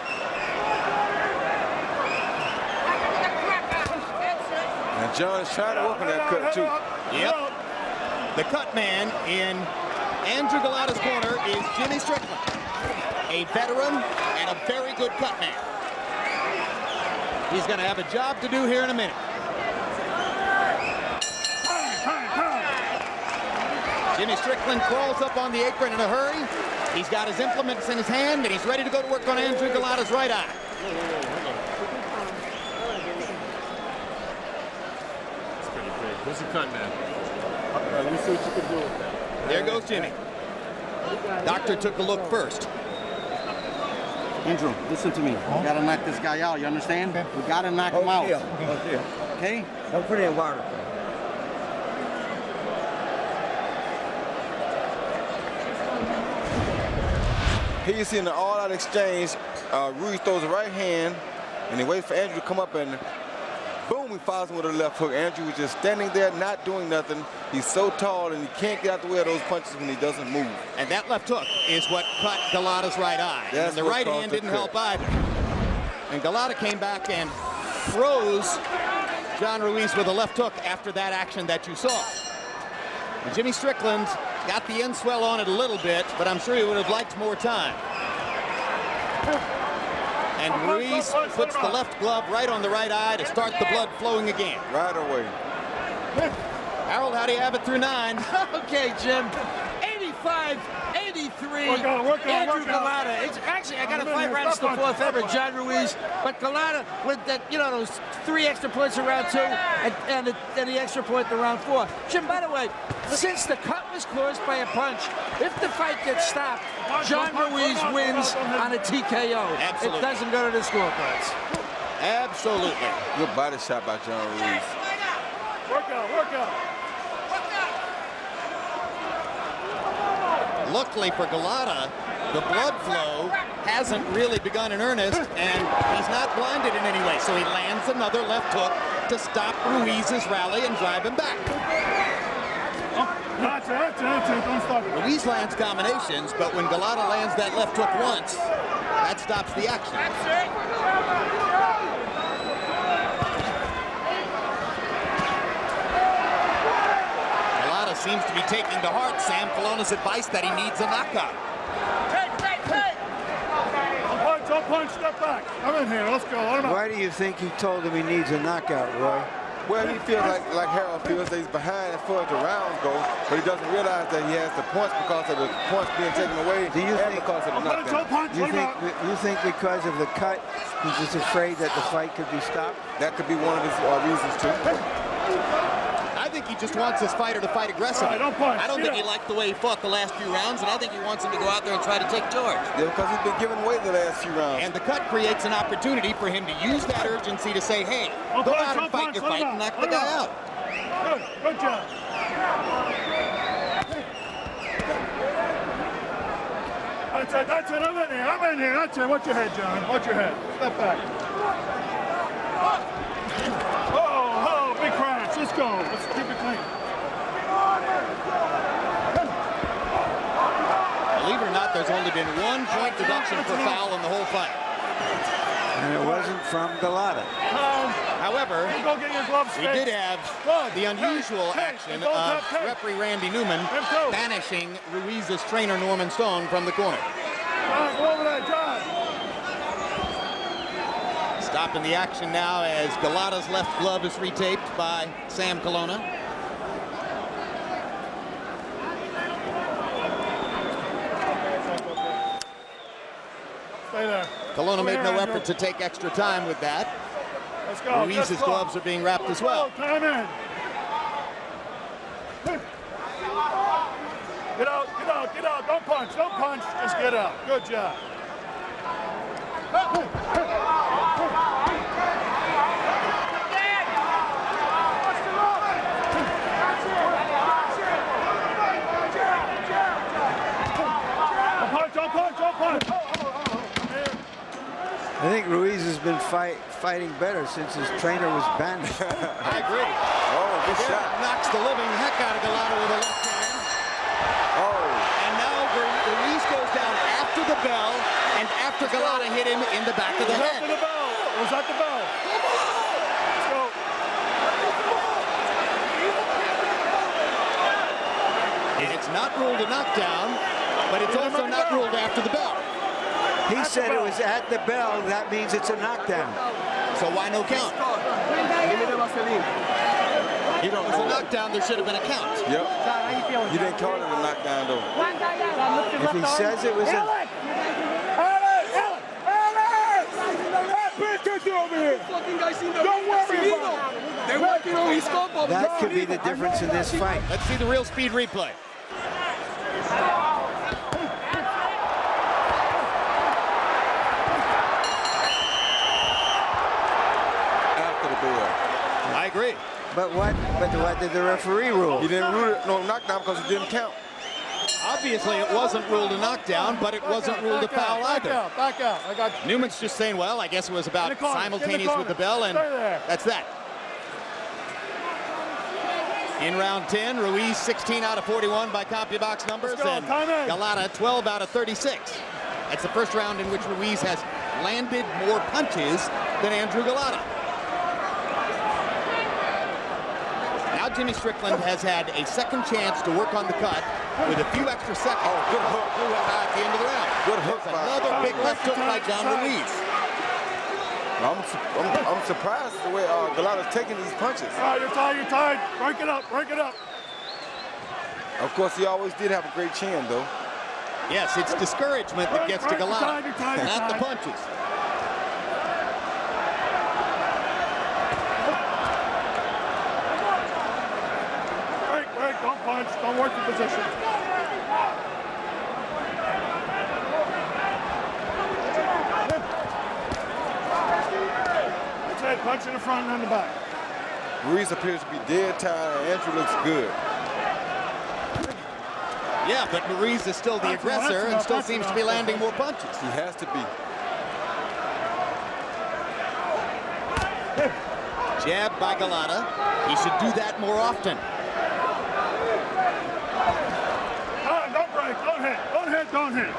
And John is trying to work on that cut too. Yep. The cut man in Andrew Golota's corner is Jimmy Strickland, a veteran and a very good cut man. He's going to have a job to do here in a minute. Jimmy Strickland crawls up on the apron in a hurry. He's got his implements in his hand, and he's ready to go to work on Andrew Golota's right eye. That's pretty big. Who's the cut man? Let me see what you can do with that. There goes Jimmy. Doctor took a look first. Andrew, listen to me. We gotta knock this guy out, you understand? We gotta knock him out. Okay? Don't put it in water. Here you see in the all-out exchange, Ruiz throws the right hand, and he waits for Andrew to come up, and boom, he follows him with a left hook. Andrew was just standing there, not doing nothing. He's so tall, and he can't get out the way of those punches when he doesn't move. And that left hook is what cut Golota's right eye. That's And the what right caused hand the didn't cut. help either. And Golota came back and froze John Ruiz with a left hook after that action that you saw. And Jimmy Strickland got the end swell on it a little bit, but I'm sure he would have liked more time. And Ruiz puts the left glove right on the right eye to start the blood flowing again. Right away. Harold, how do you have it through 9? Okay, Jim. 85-83. Andrew Golota. It's actually, I got to fight right to the 4th ever, John Ruiz. But Golota with that, those 3 extra points in round 2 and the extra point in round 4. Jim, by the way, since the cut was caused by a punch, if the fight gets stopped, John Ruiz wins on a TKO. Absolutely. It doesn't go to the scorecards. Absolutely. Good body shot by John Ruiz. Work out, work out. Luckily for Golota, the blood flow hasn't really begun in earnest, and he's not blinded in any way. So he lands another left hook to stop Ruiz's rally and drive him back. That's it. Don't stop it. Ruiz lands combinations, but when Golota lands that left hook once, that stops the action. Golota seems to be taking to heart Sam Colonna's advice that he needs a knockout. Don't punch, step back. I'm in here, let's go. Why do you think he told him he needs a knockout, Roy? Well, he feels like Harold feels that he's behind as far as the rounds go, but he doesn't realize that he has the points because of the points being taken away and because of the knockdown. You think because of the cut, he's just afraid that the fight could be stopped? That could be one of his reasons, too. I think he just wants his fighter to fight aggressively. Don't punch. I don't think he liked the way he fought the last few rounds, and I think he wants him to go out there and try to take charge. Yeah, because he's been giving away the last few rounds. And the cut creates an opportunity for him to use that urgency to say, hey, go out and fight your fight and knock the guy out. Good job. That's it, I'm in here. That's it. Watch your head, John. Watch your head. Step back. Oh, big crash. Let's go. Let's keep it clean. Believe it or not, there's only been 1 point deduction for foul in the whole fight. And it wasn't from Golota. However, go get your gloves we did have the unusual action of referee Randy Neumann banishing Ruiz's trainer Norman Stone from the corner. Go over there, John. Stopping the action now as Golota's left glove is retaped by Sam Colonna. Stay there. Colonna made no effort to take extra time with that. Let's go. Ruiz's gloves are being wrapped as well. Time in. Get out. Don't punch. Just get out. Good job. Don't punch. I think Ruiz has been fighting better since his trainer was banished. I agree. Oh, good shot. Knocks the living heck out of Golota with a left hand. Oh. And now Ruiz goes down after the bell and after Golota hit him in the back of the head. After the bell. It was at the bell. Let's go. It's not ruled a knockdown, but it's also not ruled after the bell. He said it was at the bell. That means it's a knockdown. So why no count? If it was a knockdown, there should have been a count. Yep. You didn't call it a knockdown, though. If he says it was a... That could be the difference in this fight. Let's see the real speed replay. I agree. But what did the referee rule? He didn't rule it no knockdown because it didn't count. Obviously, it wasn't ruled a knockdown, but it wasn't ruled a foul either. Back out. I got you. Newman's just saying, well, I guess it was about simultaneous with the bell, and that's that. In round 10, Ruiz 16 out of 41 by Compubox numbers, and Golota 12 out of 36. That's the first round in which Ruiz has landed more punches than Andrew Golota. Now Jimmy Strickland has had a second chance to work on the cut with a few extra seconds. Oh, good hook. At the end of the round. Good hook. Another big left hook by John Ruiz. I'm surprised the way Golota's taking these punches. Oh, you're tired. Break it up. Of course, he always did have a great chin, though. Yes, it's discouragement that gets to Golota, not the punches. Break, don't punch, don't work the position. punch in the front and in the back. Ruiz appears to be dead tired. Andrew looks good. Yeah, but Ruiz is still the aggressor and still seems to be landing more punches. He has to be. Jab by Golota. He should do that more often. Don't break, don't hit, don't hit, don't hit.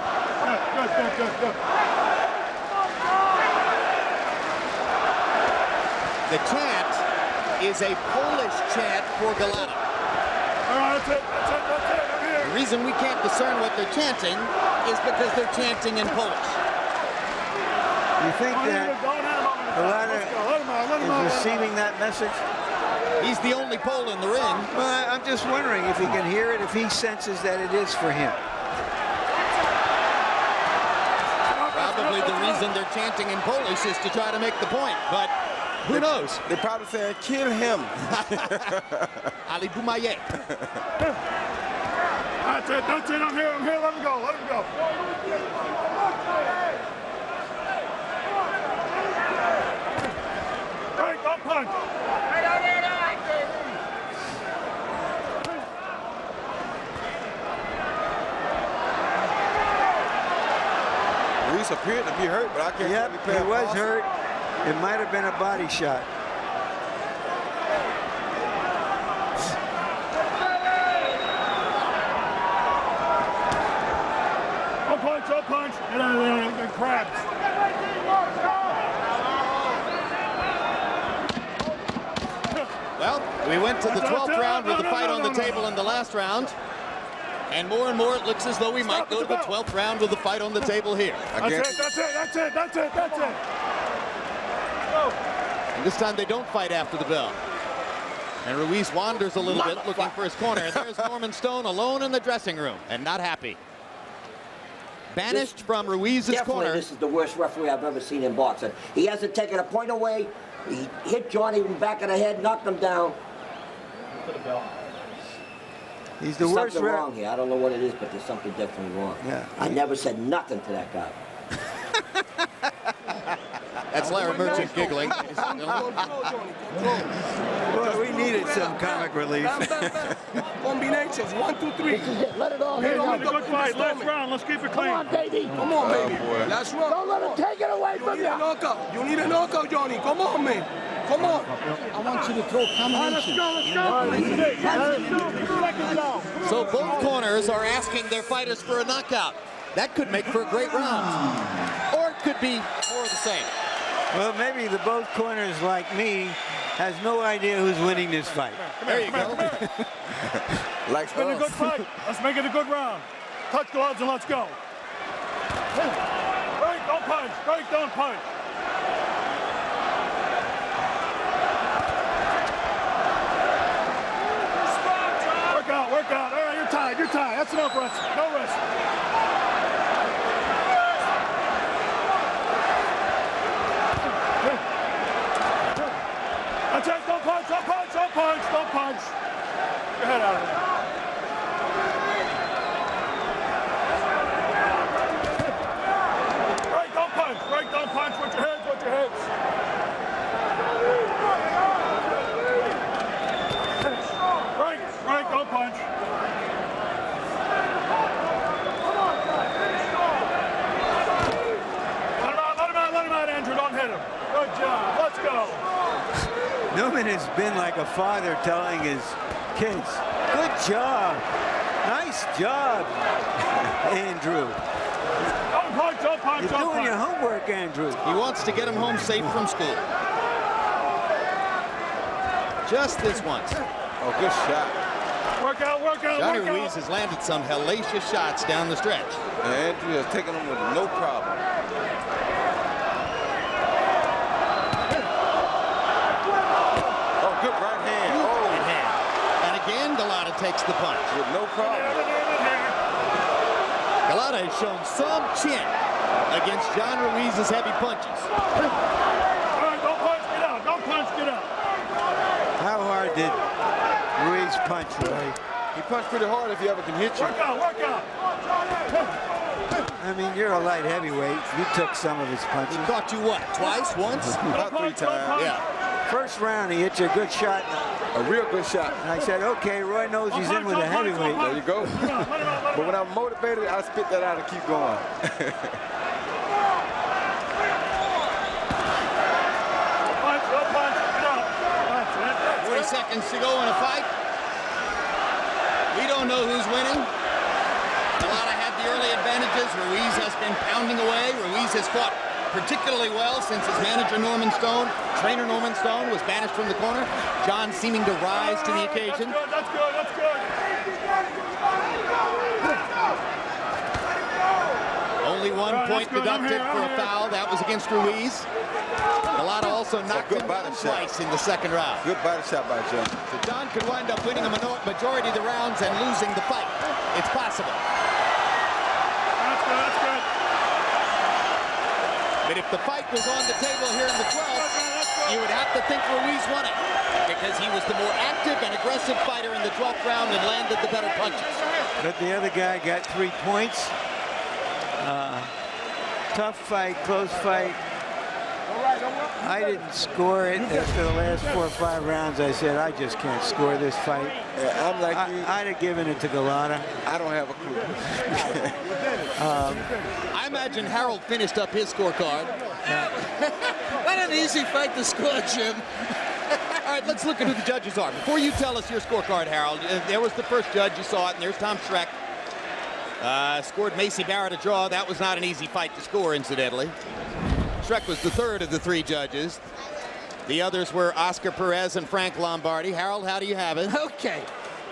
Good. The chant is a Polish chant for Golota. All right, that's it, I'm here. The reason we can't discern what they're chanting is because they're chanting in Polish. You think that Golota is receiving that message? He's the only Pole in the ring. Well, I'm just wondering if he can hear it, if he senses that it is for him. Probably the reason they're chanting in Polish is to try to make the point, but who knows? They're probably saying, kill him. Ali Bumaye. That's it, I'm here, let him go. Break, don't punch. Ruiz appeared to be hurt, but I can't Yep, tell he was hurt. It might have been a body shot. Don't punch. Get out of there, crabs. Well, we went to the 12th round with the fight on the table in the last round. And more it looks as though we might go to the 12th round with the fight on the table here. That's it. And this time they don't fight after the bell. And Ruiz wanders a little bit looking for his corner. And there's Norman Stone alone in the dressing room and not happy. Banished from Ruiz's corner. This is the worst referee I've ever seen in boxing. He hasn't taken a point away. He hit Johnny in the back of the head, knocked him down. To the bell. He's the There's worst something wrong here. I don't know what it is, but there's something definitely wrong. Yeah. I never said nothing to that guy. That's Larry Merchant giggling. Well, we needed some comic relief. Combinations, 1, 2, 3. This is it. Let it all Hey, hit out. good fight. Last round. Let's keep it clean. Come on, baby. Come on, baby. boy. Last round. Don't let him take it away from You need a knockout. You need a knockout, Johnny. Come on, man. Come on. I want you to throw combinations. So both corners are asking their fighters for a knockout. That could make for a great round. Or it could be more of the same. Well, maybe the both corners, like me, has no idea who's winning this fight. There you go. Like It's been a good fight. Let's make it a good round. Touch gloves and let's go. Break, don't punch. Break, don't punch. Work out. All right, you're tied. That's enough rest. No rest. That's it. Don't punch. Get your head out of there. Break, don't punch. With your heads. Break, don't punch. Let him out, Andrew. Don't hit him. Good job. Let's go. Neumann has been like a father telling his kids, good job. Nice job, Andrew. Don't punch. You're doing your homework, Andrew. He wants to get him home safe from school. Just this once. Oh, good shot. Work out. Johnny Ruiz has landed some hellacious shots down the stretch. And Andrew has taken him with no problem. Oh, good right hand. Right hand. And again, Golota takes the punch. With no problem. Golota has shown some chin against John Ruiz's heavy punches. All right, don't punch. Get out. How hard did Ruiz punch, Roy? He punched pretty hard if he ever can hit you. Work out. I mean, you're a light heavyweight. You took some of his punches. He caught you what, twice, once? About 3 times. Yeah. First round, he hits a good shot. A real good shot. And I said, okay, Roy knows he's in with a heavyweight. There you go. But when I'm motivated, I spit that out and keep going. 40 seconds to go in a fight. We don't know who's winning. Golota had the early advantages. Ruiz has been pounding away. Ruiz has fought particularly well since his manager, trainer Norman Stone, was banished from the corner. John seeming to rise to the occasion. That's good, that's good. Only 1 point deducted for a foul. That was against Ruiz. Golota also knocked him down twice in the second round. Good body shot by John. So John could wind up winning a majority of the rounds and losing the fight. It's possible. That's good, that's good. But if the fight was on the table here in the 12th, you would have to think Ruiz won it because he was the more active and aggressive fighter in the 12th round and landed the better punches. But the other guy got 3 points. Tough fight, close fight. I didn't score it after the last 4 or 5 rounds. I said, I just can't score this fight. Yeah, I'm like you. I'd have given it to Golota. I don't have a clue. I imagine Harold finished up his scorecard. What an easy fight to score, Jim. All right, let's look at who the judges are. Before you tell us your scorecard, Harold, there was the first judge. You saw it, and there's Tom Schreck. Scored Macy Barrett a draw. That was not an easy fight to score, incidentally. Schreck was the third of the 3 judges. The others were Oscar Perez and Frank Lombardi. Harold, how do you have it? Okay.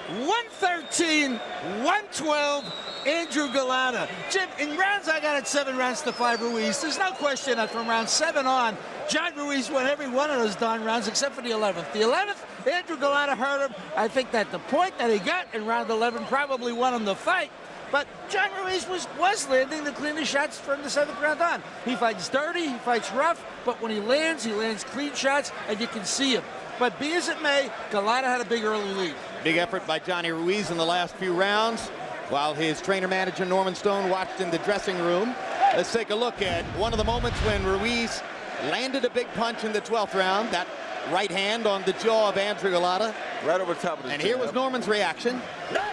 113, 112, Andrew Golota. Jim, in rounds, I got it 7 rounds to 5 Ruiz. There's no question that from round 7 on, John Ruiz won every one of those darn rounds except for the 11th. The 11th, Andrew Golota hurt him. I think that the point that he got in round 11 probably won him the fight. But John Ruiz was landing the cleanest shots from the 7th round on. He fights dirty, he fights rough, but when he lands clean shots, and you can see him. But be as it may, Golota had a big early lead. Big effort by Johnny Ruiz in the last few rounds, while his trainer-manager Norman Stone watched in the dressing room. Let's take a look at one of the moments when Ruiz landed a big punch in the 12th round. That right hand on the jaw of Andrew Golota. Right over the top of the And here was Norman's reaction. He got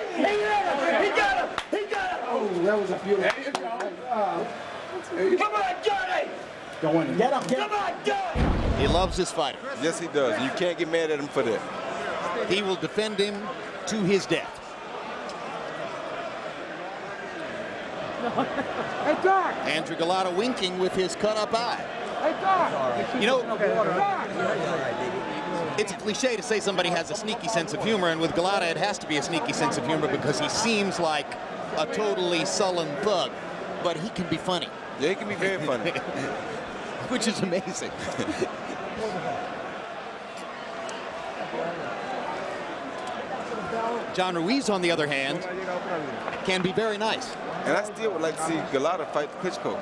him! He got him! Oh, that was a beautiful. There you go. Come on, Johnny! Go in. Get him, Come on, Johnny! He loves his fighter. Yes, he does. You can't get mad at him for that. He will defend him to his death. Hey, Doc! Andrew Golota winking with his cut-up eye. Hey, Doc! You know, it's a cliche to say somebody has a sneaky sense of humor, and with Golota it has to be a sneaky sense of humor because he seems like a totally sullen thug, but he can be funny. Yeah, he can be very funny. Which is amazing. John Ruiz, on the other hand, can be very nice. And I still would like to see Golota fight Klitschko.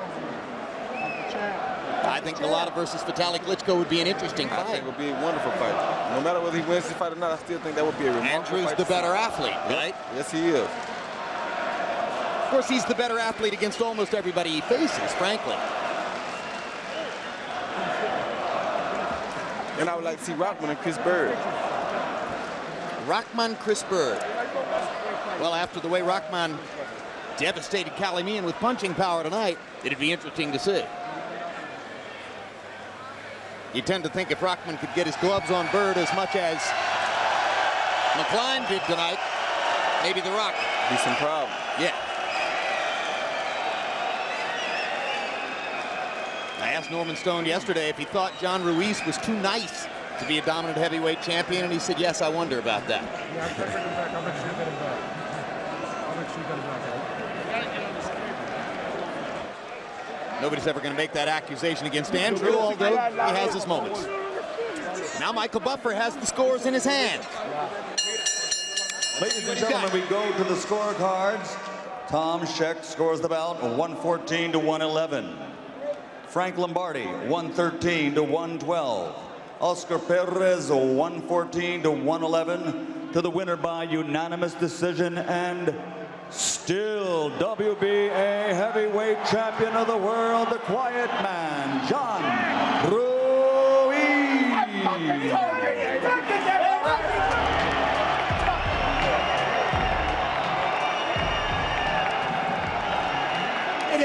I think Golota versus Vitaly Klitschko would be an interesting fight. I think it would be a wonderful fight. No matter whether he wins the fight or not, I still think that would be a remarkable Andrew's fight the better athlete, right? Yes, he is. Of course, he's the better athlete against almost everybody he faces, frankly. And I would like to see Rahman and Chris Byrd. Rahman, Chris Byrd. Well, after the way Rahman devastated Kalimian with punching power tonight, it'd be interesting to see. You tend to think if Rahman could get his gloves on Byrd as much as McCline did tonight, maybe The Rock. Be some problem. Yeah. I asked Norman Stone yesterday if he thought John Ruiz was too nice to be a dominant heavyweight champion, and he said, yes, I wonder about that. Nobody's ever going to make that accusation against Andrew, although he has his moments. Now Michael Buffer has the scores in his hand. Ladies and gentlemen, we go to the scorecards. Tom Scheck scores the bout 114 to 111. Frank Lombardi 113 to 112. Oscar Perez 114 to 111 to the winner by unanimous decision and still WBA heavyweight champion of the world, the quiet man, John Ruiz. Get in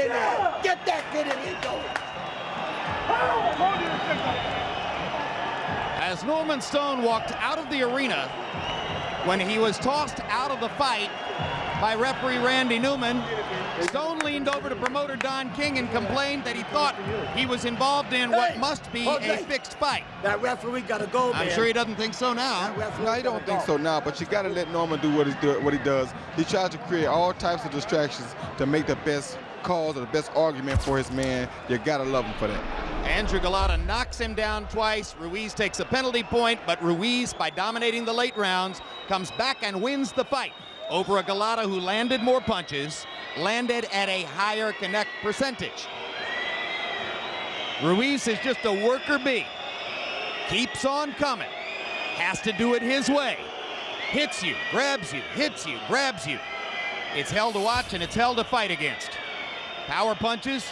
there. Get that kid in here, go. As Norman Stone walked out of the arena when he was tossed out of the fight by referee Randy Neumann, Stone leaned over to promoter Don King and complained that he thought he was involved in what must be a fixed fight. That referee got to go, man. I'm sure he doesn't think so now. No, he don't think so now, but you got to let Norman do what he does. He tries to create all types of distractions to make the best cause or the best argument for his man. You got to love him for that. Andrew Golota knocks him down twice. Ruiz takes a penalty point, but Ruiz, by dominating the late rounds, comes back and wins the fight over a Golota who landed more punches, landed at a higher connect percentage. Ruiz is just a worker bee. Keeps on coming. Has to do it his way. Hits you, grabs you, hits you, grabs you. It's hell to watch and it's hell to fight against. Power punches.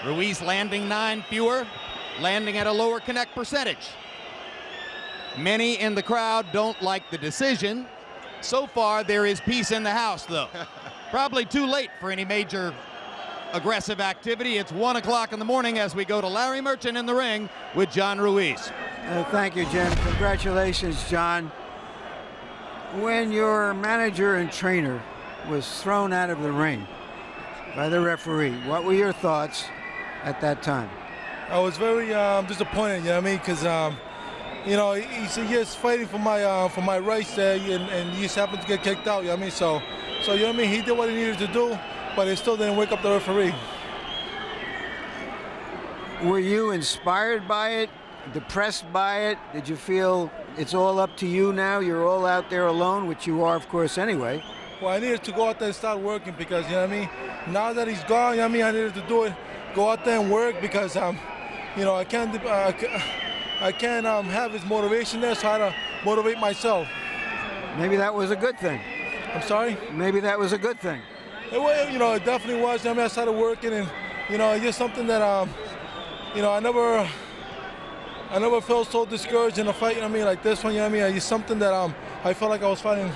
Ruiz landing 9 fewer, landing at a lower connect percentage. Many in the crowd don't like the decision. So far, there is peace in the house, though. Probably too late for any major aggressive activity. It's 1 o'clock in the morning as we go to Larry Merchant in the ring with John Ruiz. Thank you, Jim. Congratulations, John. When your manager and trainer was thrown out of the ring by the referee, what were your thoughts at that time? I was very disappointed, you know what I mean? Because, you know, he's just fighting for my rights there, and he just happened to get kicked out, you know what I mean? So you know what I mean? He did what he needed to do, but it still didn't wake up the referee. Were you inspired by it, depressed by it? Did you feel it's all up to you now? You're all out there alone, which you are, of course, anyway. Well, I needed to go out there and start working because, you know what I mean? Now that he's gone, you know what I mean? I needed to do it. Go out there and work because, you know, I can't have his motivation there, so I had to motivate myself. Maybe that was a good thing. I'm sorry? Maybe that was a good thing. It was, you know, it definitely was. I mean, I started working, and you know, it's just something that, you know, I never felt so discouraged in a fight. You know what I mean, like this one. You know what I mean? It's something that I felt like I was fighting,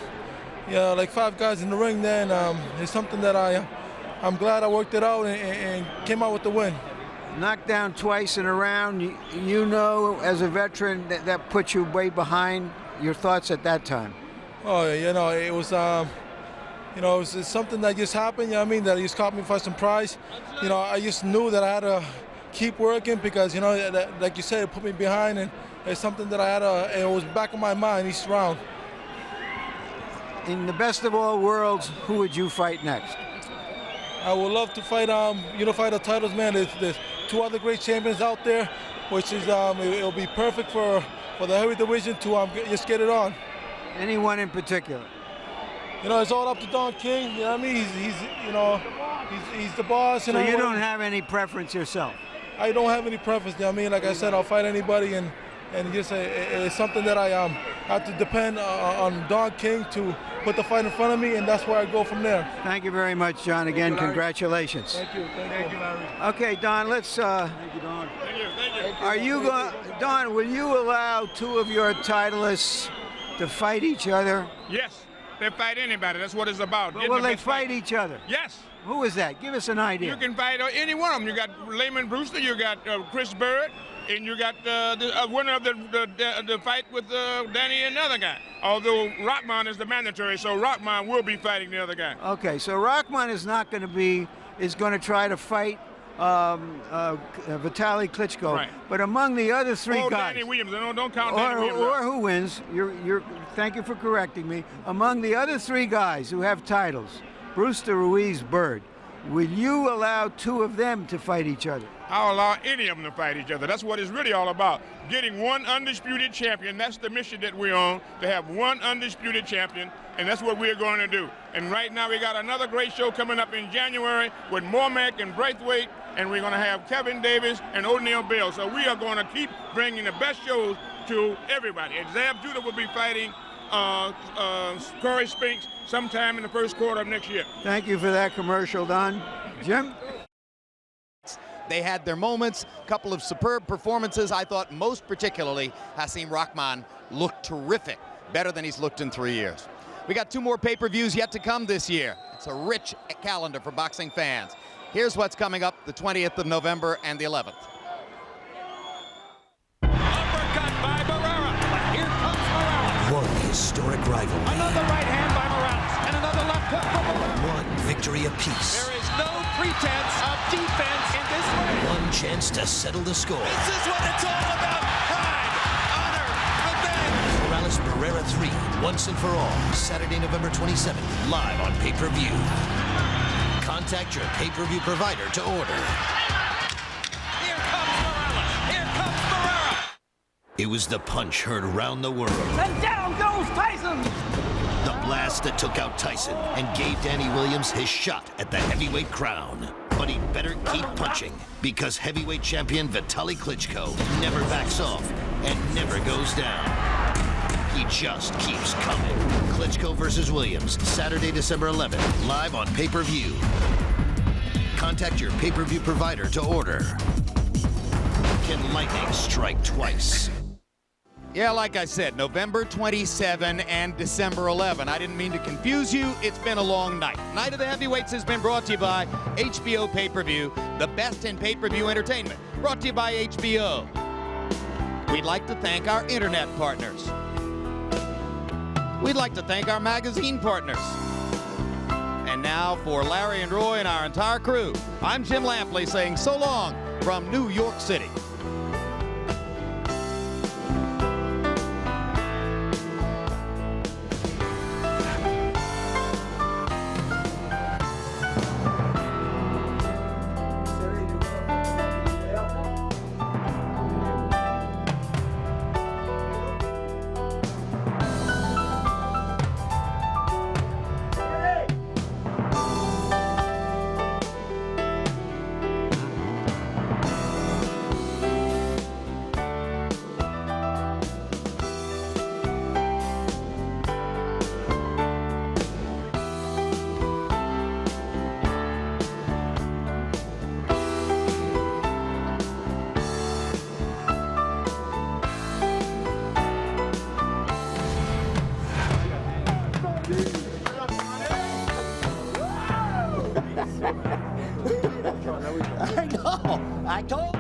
you know, like 5 guys in the ring. Then it's something that I'm glad I worked it out and came out with the win. Knocked down twice in a round. You know, as a veteran, that put you way behind. Your thoughts at that time? Oh, you know, it was, you know, it was something that just happened. You know what I mean? That just caught me by surprise. You know, I just knew that I had to keep working because, you know, that, like you said, it put me behind, and it's something that I had to. It was back of my mind each round. In the best of all worlds, who would you fight next? I would love to fight, unify the titles, man. There's 2 other great champions out there, which is, it'll be perfect for the heavy division to just get it on. Anyone in particular? You know, it's all up to Don King. You know what I mean? He's you know, he's the boss. So you don't have any preference yourself? I don't have any preference. You know what I mean? Like I said, I'll fight anybody, and just it's something that I have to depend on Don King to put the fight in front of me, and that's where I go from there. Thank you very much, John. Again, congratulations. Thank you. Thank you, Larry. Okay, Don, let's. Thank you, Don. Are you going, Don? Will you allow 2 of your titleists to fight each other? Yes, they fight anybody. That's what it's about. But will they fight each other? Yes. Who is that? Give us an idea. You can fight any one of them. You got Layman Brewster, you got Chris Byrd, and you got the winner of the fight with Danny and the other guy. Although Rahman is the mandatory, so Rahman will be fighting the other guy. Okay, so Rahman is not going to be, is going to try to fight Vitaly Klitschko. Right. But among the other 3 guys. Danny Williams. Don't count Danny Williams. Or who wins. Thank you for correcting me. Among the other 3 guys who have titles, Brewster, Ruiz, Byrd, will you allow 2 of them to fight each other? I'll allow any of them to fight each other. That's what it's really all about. Getting one undisputed champion. That's the mission that we're on, to have one undisputed champion, and that's what we're going to do. And right now we got another great show coming up in January with Mormack and Braithwaite, and we're going to have Kevin Davis and O'Neal Bell. So we are going to keep bringing the best shows to everybody. And Zab Judah will be fighting Corey Spinks sometime in the first quarter of next year. Thank you for that commercial, Don. Jim? They had their moments, a couple of superb performances. I thought most particularly Hasim Rahman looked terrific, better than he's looked in 3 years. We got 2 more pay-per-views yet to come this year. It's a rich calendar for boxing fans. Here's what's coming up the 20th of November and the 11th. Uppercut by Barrera, but here comes Morales. One historic rivalry. Another right hand by Morales, and another left hook from Morales. One victory apiece. There is no pretense of defense in this fight. One chance to settle the score. This is what it's all about. Pride, honor, revenge. Morales Barrera 3, once and for all. Saturday, November 27th, live on pay-per-view. Contact your pay-per-view provider to order. Here comes Morales. Here comes Barrera. It was the punch heard around the world. And down goes Tyson. The blast that took out Tyson and gave Danny Williams his shot at the heavyweight crown. But he better keep punching, because heavyweight champion Vitaly Klitschko never backs off and never goes down. He just keeps coming. Klitschko versus Williams, Saturday, December 11th, live on pay-per-view. Contact your pay-per-view provider to order. Can lightning strike twice? Yeah, like I said, November 27 and December 11. I didn't mean to confuse you. It's been a long night. Night of the Heavyweights has been brought to you by HBO Pay-Per-View, the best in pay-per-view entertainment. Brought to you by HBO. We'd like to thank our internet partners. We'd like to thank our magazine partners. And now for Larry and Roy and our entire crew, I'm Jim Lampley saying so long from New York City. I know. I told